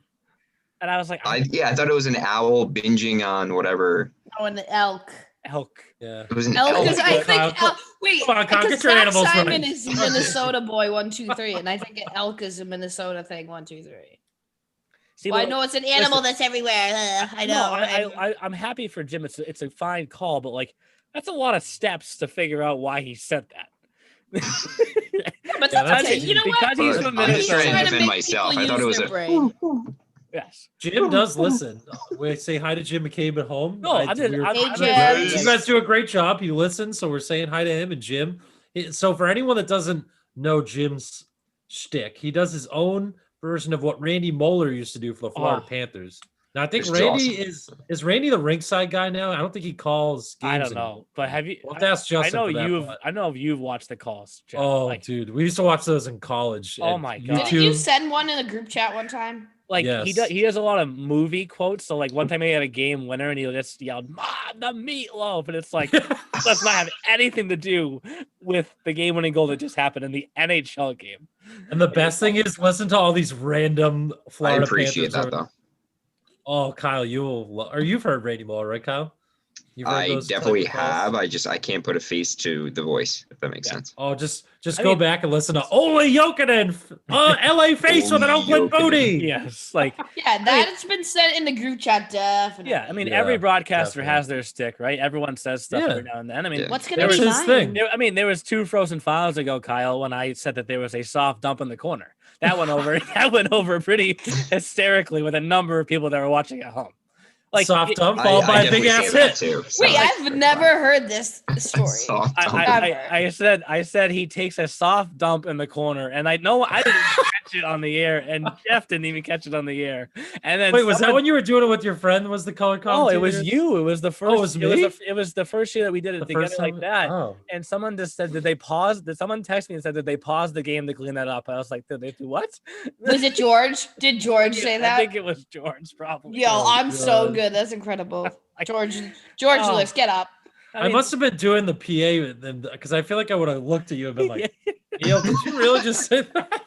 And I was like, I thought it was an owl binging on whatever. Oh, an elk. elk. Yeah. It was an Elk elk. is, I think, Kyle, wait, come on, Kyle, because get your Zach animals Simon right. is Minnesota boy 1, 2, 3, and I think an elk is a Minnesota thing 1, 2, 3. See, Well, I look, know it's an animal that's everywhere. I know. No, I'm happy for Jim. It's a fine call, but like that's a lot of steps to figure out why he said that. But Yeah, that's that's okay. easy. You know what? Because he's Well, from I'm just Minnesota. trying to defend make myself. people I thought it use was their a. brain. Yes. Jim does listen. We say hi to Jim McCabe at home. No, I did. we're- Hey, Jim. You guys do a great job. He listens, so we're saying hi to him and Jim. So for anyone that doesn't know Jim's shtick, he does his own version of what Randy Moeller used to do for the Florida Oh. Panthers. Now I think Which is Randy is Randy the ringside guy now. I don't think he calls games. I don't anymore. know, but have you? We'll have to ask Justin. I know for that, you've. but- I know you've watched the calls. Jeff. Oh, like, dude, we used to watch those in college. Oh and my God. Didn't you YouTube. send one in the group chat one time? like Yes. he does a lot of movie quotes. So like one time he had a game winner and he just yelled, "Ma, the meatloaf," and it's like does not have anything to do with the game-winning goal that just happened in the NHL game. And the best thing is, listen to all these random I Florida appreciate Panthers. that though. Oh, Kyle, you will, or you've heard Randy Moore, right, Kyle? You've heard I those definitely type of calls? have. I can't put a face to the voice, if that makes Yeah. sense. Oh, just I go mean- back and listen to Ole Jokinen, LA face with an Ole Oakland Jokinen. booty. Yes, like Yeah, that's been sent in the group chat, definitely. yeah. I mean, Yeah, every broadcaster definitely. has their stick, right? Everyone says stuff Yeah. every now and then. I mean, Yeah. What's There gonna was be his mine? thing. there was 2 frozen files ago, Kyle, when I said that there was a soft dump in the corner. That went over. That went over pretty hysterically with a number of people that were watching at home. Like Soft it- dump followed by a big definitely ass say that hit. too. Wait, So- I've never heard this story. Soft dump. I said he takes a soft dump in the corner, and I know I didn't catch it on the air, and Jeff didn't even catch it on the air. And then Wait, was that someone- when you were doing it with your friend? Was the color Oh, commentator? it was you. It was the first. it was me? It was the first year that we did it The together first like time? that. Oh. And someone just said, "Did they pause?" Did someone text me and said, "Did they pause the game to clean that up?" I was like, "Did they do what?" Was it George? Did George say I that? think it was George, probably. Yo, Oh, I'm so God. good. That's incredible. I- George Oh. Lewis, get up. I must have been doing the PA because I feel like I would have looked at you and been like, "Yo, did you really just say that?"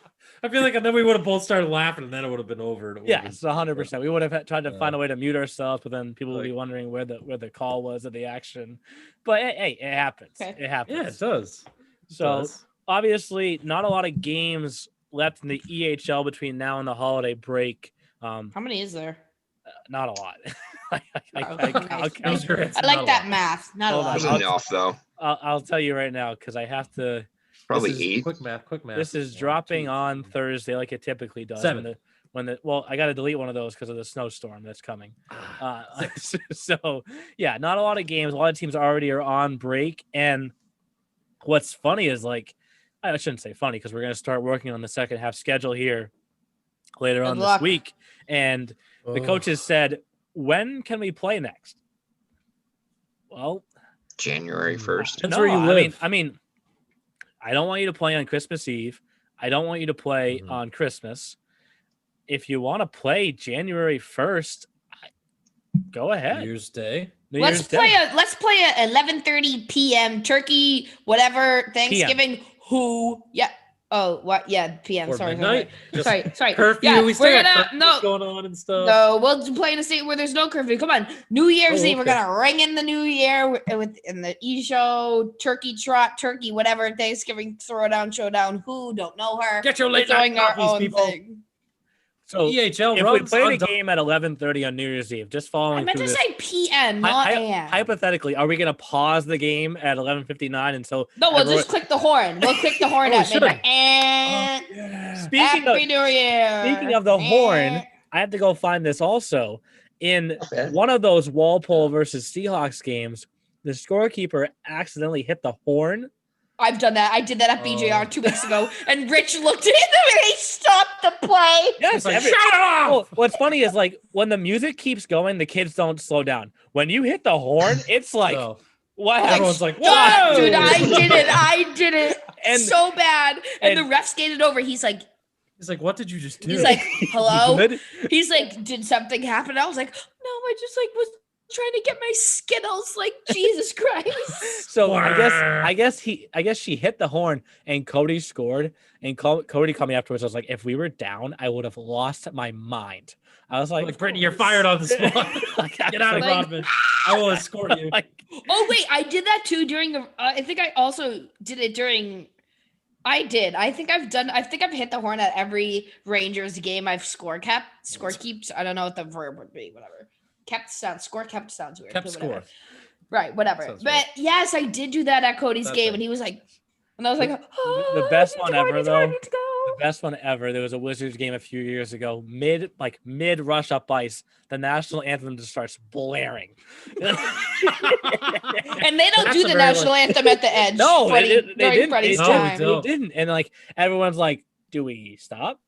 I feel like, and then we would have both started laughing, and then it would have been over. Yes, 100%. We would have tried to find a way to mute ourselves, but then people would be Like- wondering where the call was of the action. But hey, it happens. Okay. It happens. Yeah, it does. So obviously, not a lot of games left in the EHL between now and the holiday break. How many is there? Not a lot. Oh, I'll nice. count. I like that math. Not a Hold on. lot. There's enough though. I'll tell you right now because I have to. Probably This is 8. Quick math. This is dropping on Thursday, like it typically does. 7. Well, I got to delete one of those because of the snowstorm that's coming. So yeah, not a lot of games. A lot of teams already are on break. And what's funny is like, I shouldn't say funny because we're going to start working on the second half schedule here later Good on luck. this week. And the coaches said, when can we play next? Well, January 1st. That's where you I live. mean, I don't want you to play on Christmas Eve. I don't want you to play on Christmas. If you want to play January 1st, go ahead. New Year's Day. Let's play a 11:30 p.m. turkey, whatever, Thanksgiving. Who? Yeah. Oh, what? Yeah, p.m. Or Sorry. midnight. Just Sorry. Curfew. Yeah, we still we're got gonna curfews going on and stuff. No, we'll play in a state where there's no curfew. Come on, New Year's Eve. We're okay. gonna ring in the New Year with in the show, turkey trot, turkey, whatever. Thanksgiving throwdown, showdown. Who don't know her? Get your We're late night throwing our coffees, own people. thing. So EHL if we runs play the Untitled- game at 11:30 on New Year's Eve, just I following meant through to this, say p.m., not a.m. hypothetically, are we going to pause the game at 11:59 until? No, we'll everyone- just click the horn. We'll click the horn Oh, at we should. midnight. And Speaking Happy New Year. speaking of the horn, I had to go find this also in Okay. one of those Walpole versus Seahawks games. The scorekeeper accidentally hit the horn. I've done that. I did that at BJR Oh. 2 weeks ago, and Rich looked at him and he stopped the play. Yes, Like, shut it off! Well, what's funny is like when the music keeps going, the kids don't slow down. When you hit the horn, it's like, No. wow. Everyone's like, Stop, whoa! dude, I did it And- so bad. And, and- the ref skated over. He's like, He's like, what did you just do? he's like, hello? Good. He's like, did something happen? I was like, no, I just like was trying to get my Skittles. Like, Jesus Christ. So I guess she hit the horn and Cody scored. And Cody called me afterwards. I was like, if we were down, I would have lost my mind. I was like, Brittany, you're fired on the spot. Like, Get out of Like- Rodman. I will escort you. like, Oh, wait, I did that too during the, I think I also did it during, I did. I think I've hit the horn at every Rangers game I've score keeps. I don't know what the verb would be, whatever. Score kept sounds weird. Kept but whatever. score. Right, whatever. Sounds But right. yes, I did do that at Cody's That's game, right. and he was like, and I was like, the best one ever, though. I need to go. the best one ever. There was a Wizards game a few years ago. Mid rush up ice, the national anthem just starts blaring. And they don't That's do a the very, national anthem at the edge. No, Freddie, they during didn't. Freddie's No, time. we don't. They didn't. And like everyone's like, do we stop?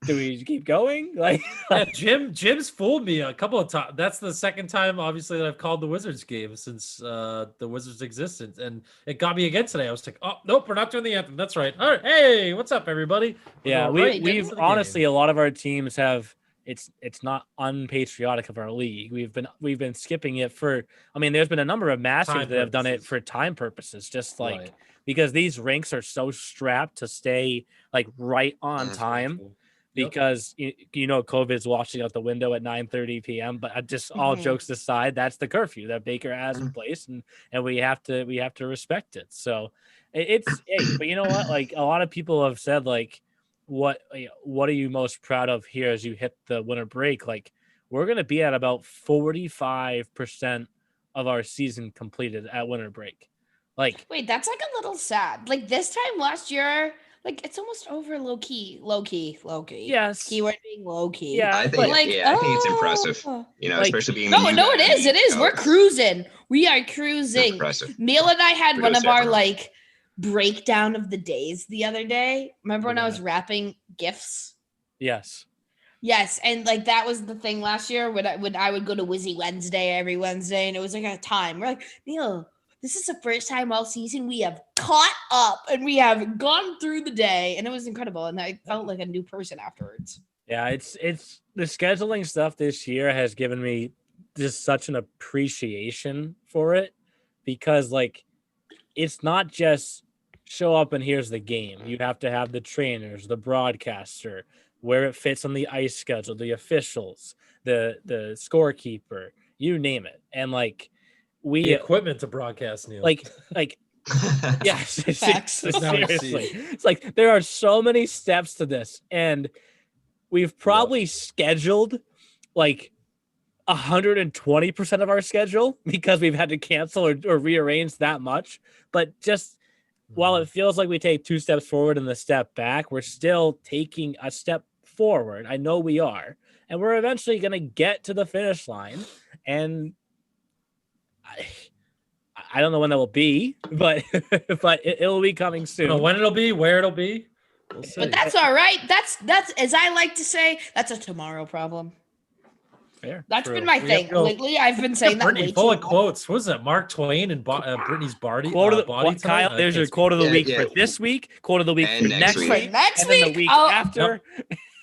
Do we keep going? Like, Yeah, Jim's fooled me a couple of times. That's the second time, obviously, that I've called the Wizards game since the Wizards' existence, and it got me again today. I was like, "Oh nope, we're not doing the anthem." That's right. All right, hey, what's up, everybody? yeah, We're right we've into the honestly game. a lot of our teams have. It's not unpatriotic of our league. We've been skipping it for. I mean, there's been a number of masters Time that have done it purposes. for time purposes, just like Right. because these rinks are so strapped to stay like right on Mhm. time. Yep. Because you know COVID's watching out the window at 9:30 p.m. But just all Mhm. jokes aside, that's the curfew that Baker has in Mhm. place, and we have to respect it. So it's hey, but you know what? Like a lot of people have said, like what are you most proud of here as you hit the winter break? Like we're gonna be at about 45% of our season completed at winter break. Like Wait, that's like a little sad. Like this time last year, like it's almost over low key. yes, Keyword being low key. yeah, I think, but Like, I think it's impressive. oh. You know, Like- especially being No, the new no, guy it in is. the It is. We're Coast. cruising. We are It's cruising. impressive. Neil and I had one Kudos of to our everyone. like breakdown of the days the other day. Remember when I was wrapping gifts? yes. Yes, and like that was the thing last year when I would go to Wizzy Wednesday every Wednesday, and it was like a time. We're like, Neil, this is the first time all season we have caught up and we have gone through the day, and it was incredible. And I felt like a new person afterwards. Yeah, it's the scheduling stuff this year has given me just such an appreciation for it because like it's not just show up and here's the game. You have to have the trainers, the broadcaster, where it fits on the ice schedule, the officials, the scorekeeper, you name it. And like The equipment to broadcast, Neil. like yes, Facts. seriously. It's like there are so many steps to this, and we've probably scheduled like 120% of our schedule because we've had to cancel or rearrange that much. But just while it feels like we take 2 steps forward and a step back, we're still taking a step forward. I know we are, and we're eventually going to get to the finish line. And I don't know when that will be, but it'll be coming soon. I don't know when it'll be, where it'll be. We'll see. But that's all right. That's as I like to say, that's a tomorrow problem. Fair. That's True. been my thing lately. I've been saying that. Brittany full of quotes. What was that? Mark Twain and Brittany's body. Kyle, there's your quote of the week for this week. Quote of the week And for next week. For next and then the week? week Oh. after.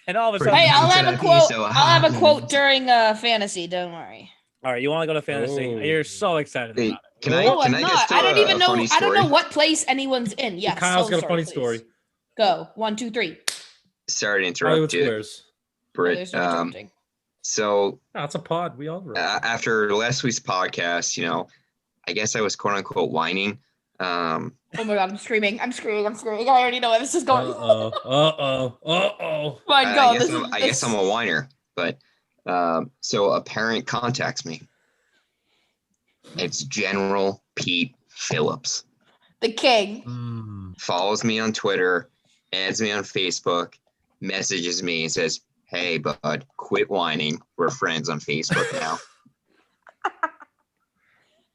And all of a sudden, Hey, I'll have a quote. So I'll have a quote during fantasy. Don't worry. all right, you want to go to fantasy? Oh. You're so excited Hey, about it. can I? No, Can I'm I not. just throw I don't even a know. funny I don't know story? what place anyone's in. Yes. Kyle's got a funny please. story. Go 1, 2, 3. Sorry to Hollywood interrupt you, Squares. Britt. There's no attempting. So That's a pod. We all wrote. after last week's podcast, I guess I was quote unquote whining. Oh my god, I'm screaming. I'm screaming. I already know where this is going. My god, I guess I'm a whiner, but so a parent contacts me. It's General Pete Phillips. the king. Follows me on Twitter, adds me on Facebook, messages me and says, "Hey, bud, quit whining. We're friends on Facebook now."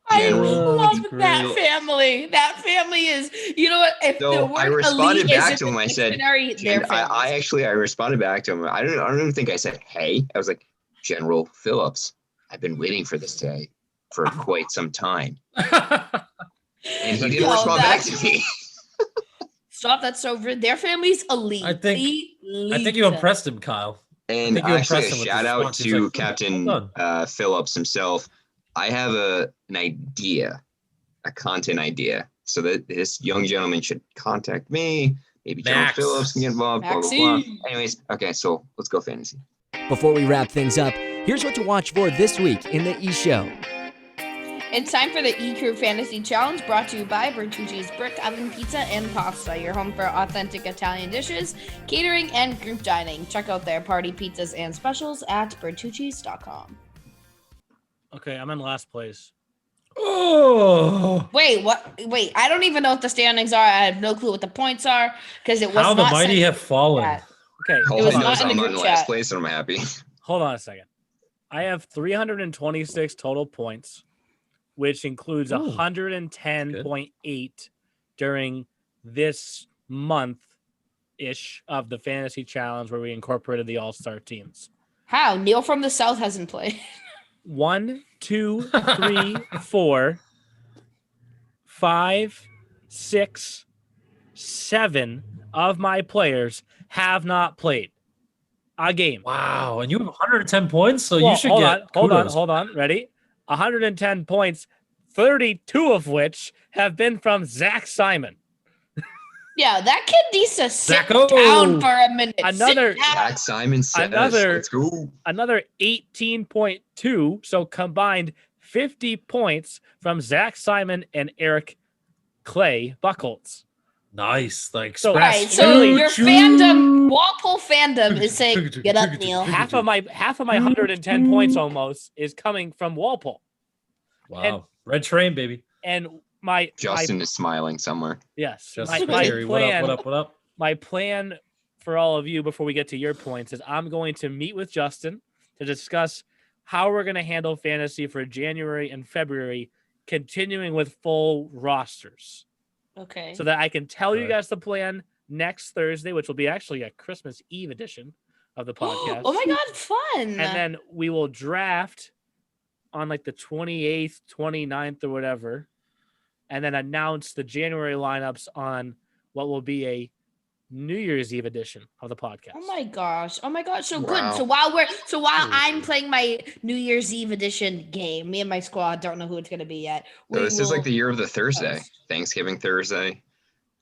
I General love Pete that Phillips. family. That family is, you know what? If the So word I responded elite back is to in him. the I said, dictionary, their I families. responded back to him. I don't even think I said, "Hey." I was like, "General Phillips, I've been waiting for this day for quite some time." And he didn't Yo, respond back that's- to me. Stop. That's so rude. Their family's elite. I think you impressed him, Kyle. And think you actually, a impressed him with shout the out response. He's to like, Captain well Phillips himself. I have an idea, a content idea, so that this young gentleman should contact me. Maybe General Max. Phillips can get involved. Blah, blah, blah. Maxine. Anyways, okay, so let's go fantasy. Before we wrap things up, here's what to watch for this week in the E-Show. It's time for the Ecru Fantasy Challenge, brought to you by Bertucci's Brick Oven Pizza and Pasta, your home for authentic Italian dishes, catering, and group dining. Check out their party pizzas and specials at bertucci's.com. Okay, I'm in last place. Oh, Wait, what? Wait, I don't even know what the standings are. I have no clue what the points are because it was how the not mighty sent have fallen. chat. Okay, All was I know not is in the I'm group in last chat. place, and I'm happy. hold on a second. I have 326 total points, which includes Ooh, 110.8 during this month-ish of the fantasy challenge where we incorporated the all-star teams. How? Neil from the South hasn't played. 1, 2, 3, 4, 5, 6, 7 of my players have not played a game. Wow, and you have 110 points, so Well, you should hold get on, kudos. hold on. Ready? 110 points, 32 of which have been from Zach Simon. Yeah, that kid needs to sit Zacko. down for a minute. Another- Sit down. Zach Simon says, "Let's go." Another 18.2, so combined 50 points from Zach Simon and Eric Clay Buckholz. Nice, like So- All right, so Literally, your fandom, Walpole fandom, is saying, "Get up, Neil." Half of my 110 points almost is coming from Walpole. wow, and- red train, baby. And my Justin is smiling somewhere. yes, Just my Terry, what up? plan, What up? What up? my plan for all of you before we get to your points is I'm going to meet with Justin to discuss how we're going to handle fantasy for January and February, continuing with full rosters, Okay. so that I can tell you Right. guys the plan next Thursday, which will be actually a Christmas Eve edition of the podcast. Oh my god, fun! And then we will draft on like the 28th, 29th, or whatever, and then announce the January lineups on what will be a New Year's Eve edition of the podcast. Oh my gosh! Oh my gosh! So Wow. good. So while I'm playing my New Year's Eve edition game, me and my squad don't know who it's gonna be yet. So this is like the will year of the Thursday, post. Thanksgiving Thursday.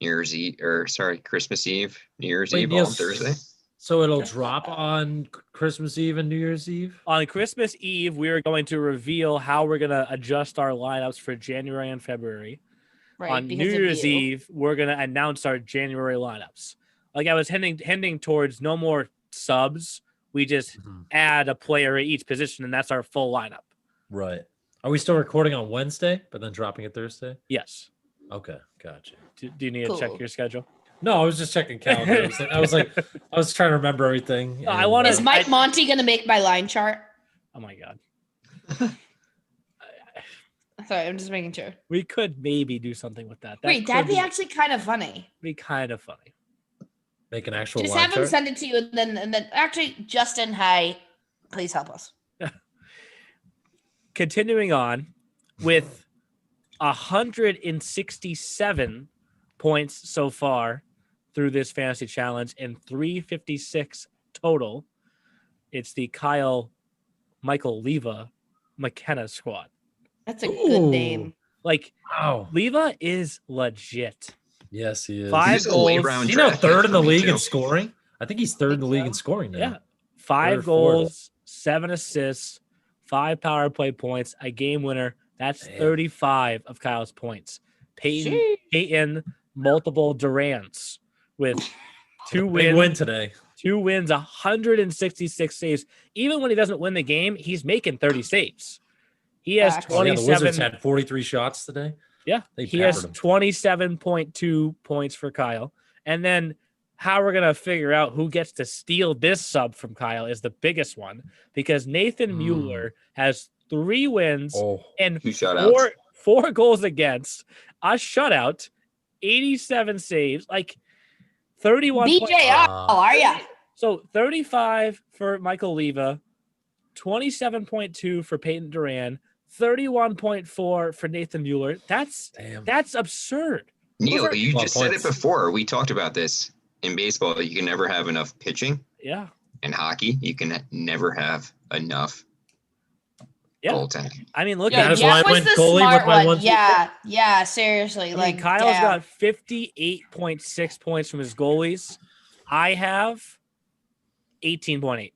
Christmas Eve, New Year's Wait, Eve Neil, on Thursday. So it'll drop on Christmas Eve and New Year's Eve? On Christmas Eve, we are going to reveal how we're going to adjust our lineups for January and February. Right, On New because of Year's you. Eve, we're going to announce our January lineups. Like I was heading towards no more subs. We just add a player at each position, and that's our full lineup. Right. Are we still recording on Wednesday, but then dropping it Thursday? Yes. Okay, gotcha. Do you need to check Cool. your schedule? No, I was just checking calendar. I was trying to remember everything. I wanna- Is Mike Monty going to make my line chart? Oh my God. Sorry, I'm just making sure. We could maybe do something with that. Wait, that'd be actually kind of funny. be kind of funny. make an actual Just line have him chart? send it to you, and then actually, Justin, hi, please help us. Continuing on with 167 points so far through this fantasy challenge and 356 total. It's the Kyle Michael Leva McKenna squad. That's a good name. Like, Wow. Leva is legit. Yes, he is. 5 He's a late goals. round Is he now draft third pick in the for me, league too. in scoring? I think he's third in the league in scoring now. Yeah. 5 Third, fourth. goals, 7 assists, 5 power play points, a game winner. That's Damn. 35 of Kyle's points. Peyton multiple Durants with 2 Big wins. win today. 2 wins, 166 saves. Even when he doesn't win the game, he's making 30 saves. He has Facts. Oh, yeah, the 27. Wizards had 43 shots today. Yeah, They he has peppered him. 27.2 points for Kyle. And then how we're going to figure out who gets to steal this sub from Kyle is the biggest one, because Nathan Mueller has 3 wins Oh, and 2 shutouts. four goals against, a shutout, 87 saves, like 31. BJ, how are ya? So 35 for Michael Leva, 27.2 for Peyton Duran, 31.4 for Nathan Mueller. That's absurd. Neil, Those are- you just said it points. before. We talked about this in baseball. You can never have enough pitching. Yeah. In hockey, you can never have enough Yeah. goaltending. I mean, look Yeah, at that's why I was went the goalie smart with my one. 1-2. Yeah, seriously. I Like mean, Kyle's damn. got 58.6 points from his goalies. I have 18.8.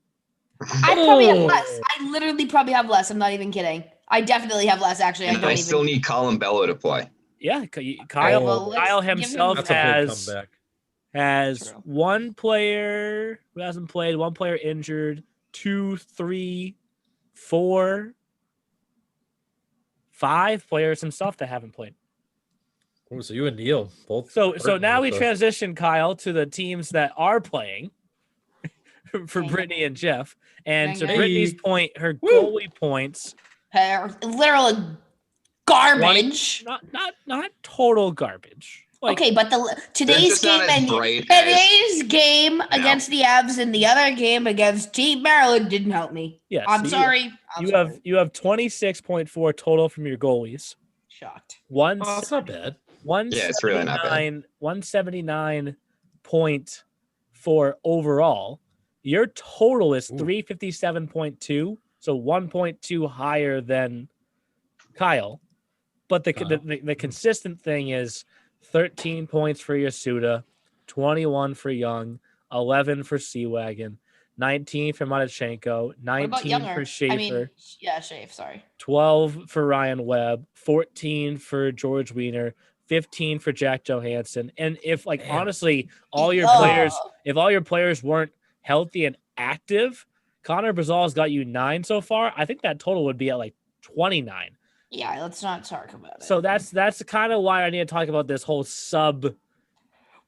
I probably have less. I literally probably have less. I'm not even kidding. I definitely have less. Actually, And I still need Colin Bello to play. Yeah, Kyle, Kyle, Kyle himself That's a big has comeback. True. 1 player who hasn't played, 1 player injured, 2, 3, 4, 5 players himself that haven't played. Oh, so you and Neil both. So hurting now we with transition, Kyle, to the teams that are playing for Dang it. Brittany and Jeff. And to Dang it. Brittany's point, her goalie points, literal garbage. not total garbage. Like, Okay, but today's just not game as and bright today's game against the Avs and the other game against Team Maryland didn't help me. yes, I'm sorry. You have 26.4 total from your goalies. shocked. One, Oh, it's not bad. Yeah, it's really not bad. 179.4 overall. Your total is Ooh. 357.2, so 1.2 higher than Kyle. But the consistent thing is 13 points for Yasuda, 21 for Young, 11 for Seawagon, 19 for Matachenko, What about 19 Younger? for Schaefer. I mean, yeah, Schaefer. Sorry. 12 for Ryan Webb, 14 for George Wiener, 15 for Jack Johansson. And if honestly, all your players weren't healthy and active, Connor Brazal's got you 9 so far. I think that total would be at like 29. Yeah, let's not talk about it. So that's kind of why I need to talk about this whole sub.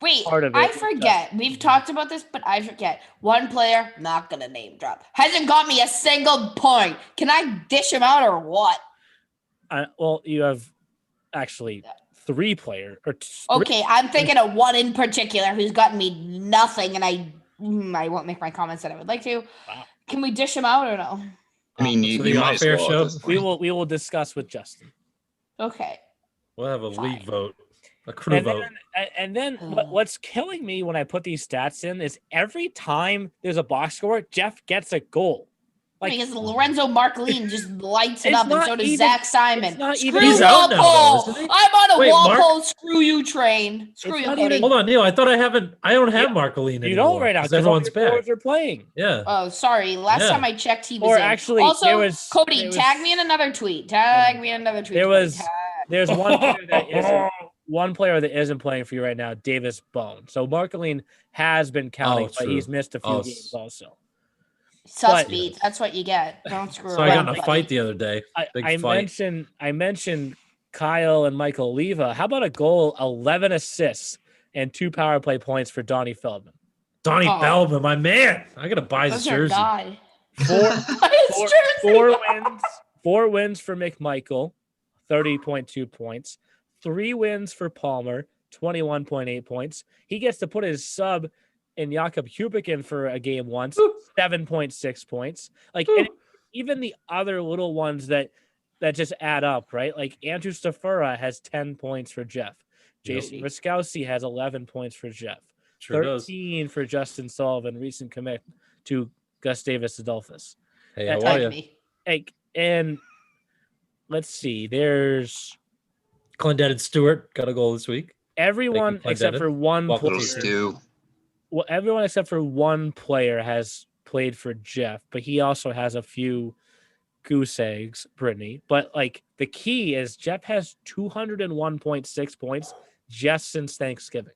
Wait, part of I it. forget. We've talked about this, but I forget. One player, not gonna name drop, hasn't got me a single point. Can I dish him out or what? Well, you have actually 3 players. Okay, I'm thinking of one in particular who's gotten me nothing, and I won't make my comments that I would like to. Wow. Can we dish him out or no? I mean, So you the might as off-air well. show? At this point. We will discuss with Justin. Okay. We'll have a Fine. league vote, a crew vote. And then what's killing me when I put these stats in is every time there's a box score, Jeff gets a goal. Like, because Lorenzo Marcolin just lights it It's up, and not so does even- Zach Simon. it's not Screw even- He's out now, though, Walpole. isn't he? I'm on a Wait, Walpole screw you train. Screw It's you, not Cody. even- Hold on, Neil. I thought I don't have Marcolin anymore. you don't right now 'cause because all everyone's your forwards back. are playing. Yeah. Oh, sorry. Last Yeah. time I checked, he was Or in. actually, Also, there was- Cody, there was- tag me in another tweet. Tag me in another tweet. There Cody. was there's one player that isn't playing for you right now, Davis Bone. So Marcolin has been counting, but true. he's missed a few games also. Sus but- beats. That's what you get. Don't screw So I around. got in a buddy. fight the other day. I mentioned Kyle and Michael Leva. How about a goal, 11 assists, and 2 power play points for Donnie Feldman? Donnie Oh. Feldman, my man. I gotta buy his That's your jersey. guy. Four wins for McMichael, 30.2 points. 3 wins for Palmer, 21.8 points. He gets to put his sub in Jakob Hubik in for a game once, 7.6 points. Like, and even the other little ones that just add up, right? Like Andrew Stafura has 10 points for Jeff. Jason Ruskowski has 11 points for Jeff. Sure 13 for Justin Sullivan, recent commit to Gustavus Adolphus. Hey, how are you? And let's see, there's Clendenin Stewart got a goal this week. everyone Thank you, except for Clendenin. one Welcome player. to Stu. Well, everyone except for one player has played for Jeff, but he also has a few goose eggs, Brittany. But like the key is Jeff has 201.6 points just since Thanksgiving.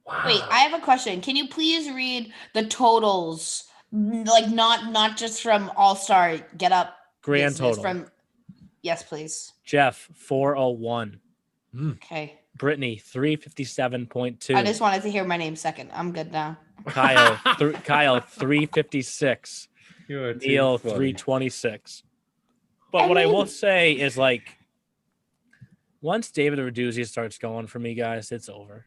Wow. Wait, I have a question. Can you please read the totals? Like not just from All-Star Get Up. Grand business, total. From yes, please. Jeff 401. Okay. Brittany 357.2. I just wanted to hear my name second. I'm good now. Kyle 356. You are too Neil funny. 326. But what I will say is like once David Raduzzi starts going for me, guys, it's over.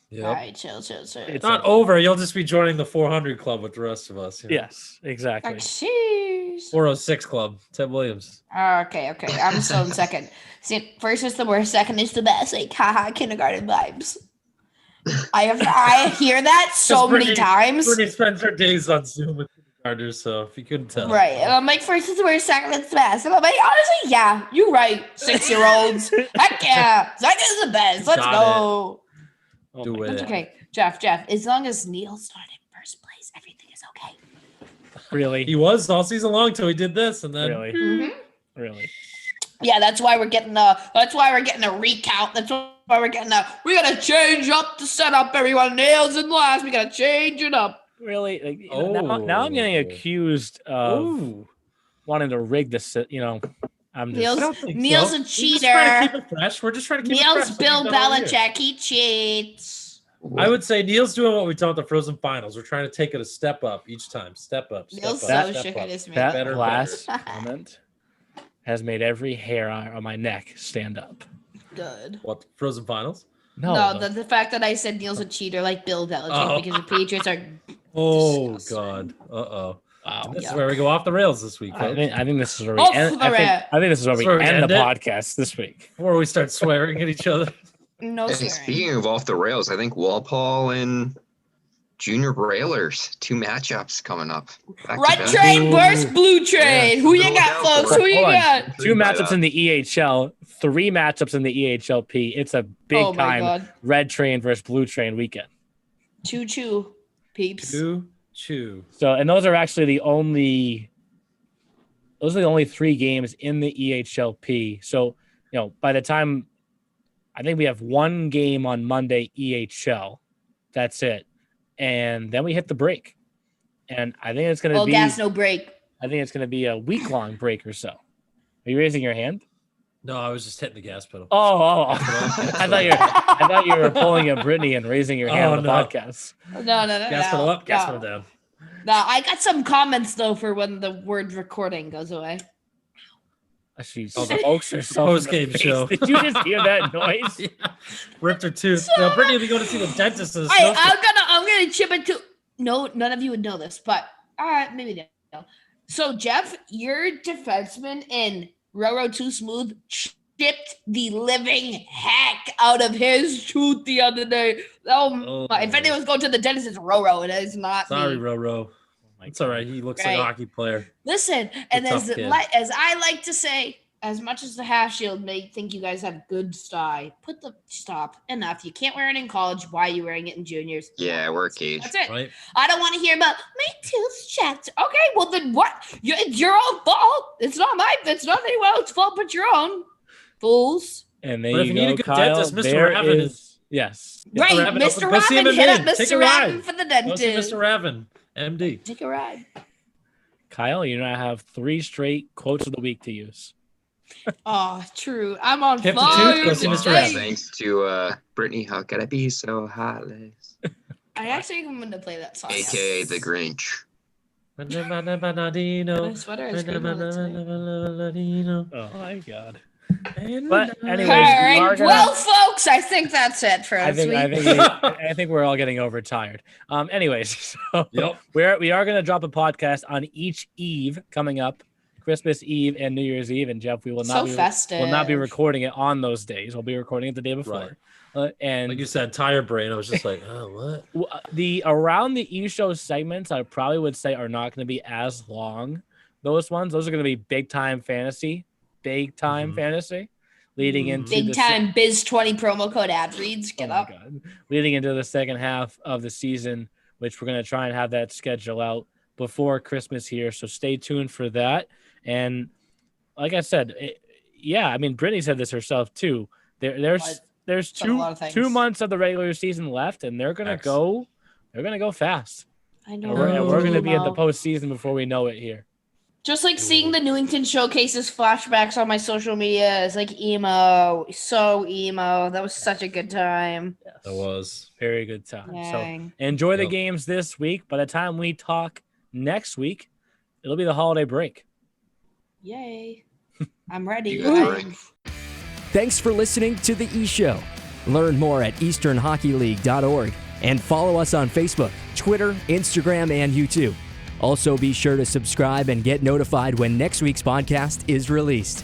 Yep. All right, chill. It's not over. You'll just be joining the 400 club with the rest of us. you know. Yes, exactly. Jeez. 406 club. Ted Williams. Okay. I'm still in second. See, first is the worst, second is the best. Like, haha, kindergarten vibes. I hear that so many times. Brittany spends her days on Zoom with kindergartners, so if you couldn't tell. Right. And I'm like, first is the worst, second is the best. And I'm like, honestly, yeah, you're right. 6-year-olds. Heck yeah. Second is the best. Let's Got go. Do my it. That's okay. Jeff, as long as Neil's not in first place, everything is okay. Really? He was all season long till he did this, and then Really? Mhm. Really? Yeah, that's why we're getting a recount. That's why we're getting we gotta change up the setup, everyone. Nails in last. We gotta change it up. Really? Like, you know, now I'm getting accused of wanting to rig this. You know, I'm just. Neil's- I don't think Neil's so. a We're just trying to keep it fresh. We're just trying to keep it fresh. Neil's like Bill we've done all year. Belichick. He cheats. I would say Neil's doing what we've done with the Frozen Finals. We're trying to take it a step up each time. Step up. Step Neil's up, so step shook up. at his man. That Better. last comment has made every hair on my neck stand up. Good. What, Frozen Finals? No, the fact that I said Neil's a cheater like Bill Belichick Oh. because the Patriots are Oh, disgusting. God. Uh-oh. Wow. This Yeah. is where we go off the rails this week, I folks. think this is where we Off end. the I rail. think this is where That's we where we end the end it. podcast this week. Before we start swearing at each other. no Hey, swearing. speaking of off the rails, I think Walpole and Junior Brailers, 2 matchups coming up. Back to Red back. train versus blue train. Yeah, Who you look got, out folks? for Who you Hold on. got? 2 matchups in the EHL, 3 matchups in the EHLP. It's a big Oh my time God. red train versus blue train weekend. Choo, peeps. Chew. So, and those are actually the only 3 games in the EHLP. So, you know, by the time I think we have 1 game on Monday EHL, that's it, and then we hit the break. And I think it's going to Oh, be gas, no break. I think it's going to be a week-long break or so. Are you raising your hand? No, I was just hitting the gas pedal. Oh. I thought you were pulling a Brittany and raising your hand on the no. podcast. No. Gas pedal up, gas pedal down. No, I got some comments though for when the word recording goes away. She Oh, the smokes herself in the post-game face. show. Did you just hear that noise? Yeah. Ripped her tooth. No, Brittany will be going to see the dentist. In a I'm snowstorm. gonna chip it to. No, none of you would know this, but maybe they know. So Jeff, your defenseman in Roro Too Smooth chipped the living heck out of his tooth the other day. Oh, Oh. my! If anyone's going to the dentist, it's Roro. It is not Sorry, me. Roro. It's all right. He looks like a hockey player. Listen, and tough kid. as I like to say, as much as the half shield may think you guys have good style, enough. You can't wear it in college. Why are you wearing it in juniors? Yeah, we're caged. That's it. Right? I don't want to hear about my tooth checked. Okay, well then what? It's your own fault. It's not anyone else's fault but your own. Fools. And there But if you you need go, a good Kyle. dentist, Mr. There Raven is yes. Right, Raven, Mr. go see him Raven, in hit up Maine. Take a Mr. Raven ride. for the Go see dentist. Mr. Raven, MD. Take a ride. Kyle, you now have 3 straight quotes of the week to use. Oh, true. I'm on Tip the fire tooth, go see Mr. today. Raven. Thanks to Brittany, how could I be so heartless? I actually am going to play that song. AKA the Grinch. My sweater is green all the time. Oh my god. But anyways, All right. we are gonna, Well, folks, I think that's it for I this week. think we're all getting overtired. Anyways, so Yep. we are gonna drop a podcast on each eve coming up, Christmas Eve and New Year's Eve. And Jeff, we will not festive. will not be recording it on those days. We'll be recording it the day before. And Like you said, tire brain. I was just like, oh, what? the around the e-show segments, I probably would say are not going to be as long. Those are going to be big time fantasy, leading into Big time Biz 20 promo code ad reads. Get up. God. Leading into the second half of the season, which we're going to try and have that schedule out before Christmas here. So stay tuned for that. And like I said, Brittany said this herself too. There's two months of the regular season left, and they're gonna go fast. I know. And we're gonna be at the postseason before we know it here. Just like seeing the Newington showcases flashbacks on my social media is like emo. So emo. That was such a good time. Yes. That was Very good time. Dang. So enjoy the Yep. games this week. By the time we talk next week, it'll be the holiday break. Yay. I'm ready. You got the ring. Thanks for listening to The E-Show. Learn more at easternhockeyleague.org and follow us on Facebook, Twitter, Instagram, and YouTube. Also, be sure to subscribe and get notified when next week's podcast is released.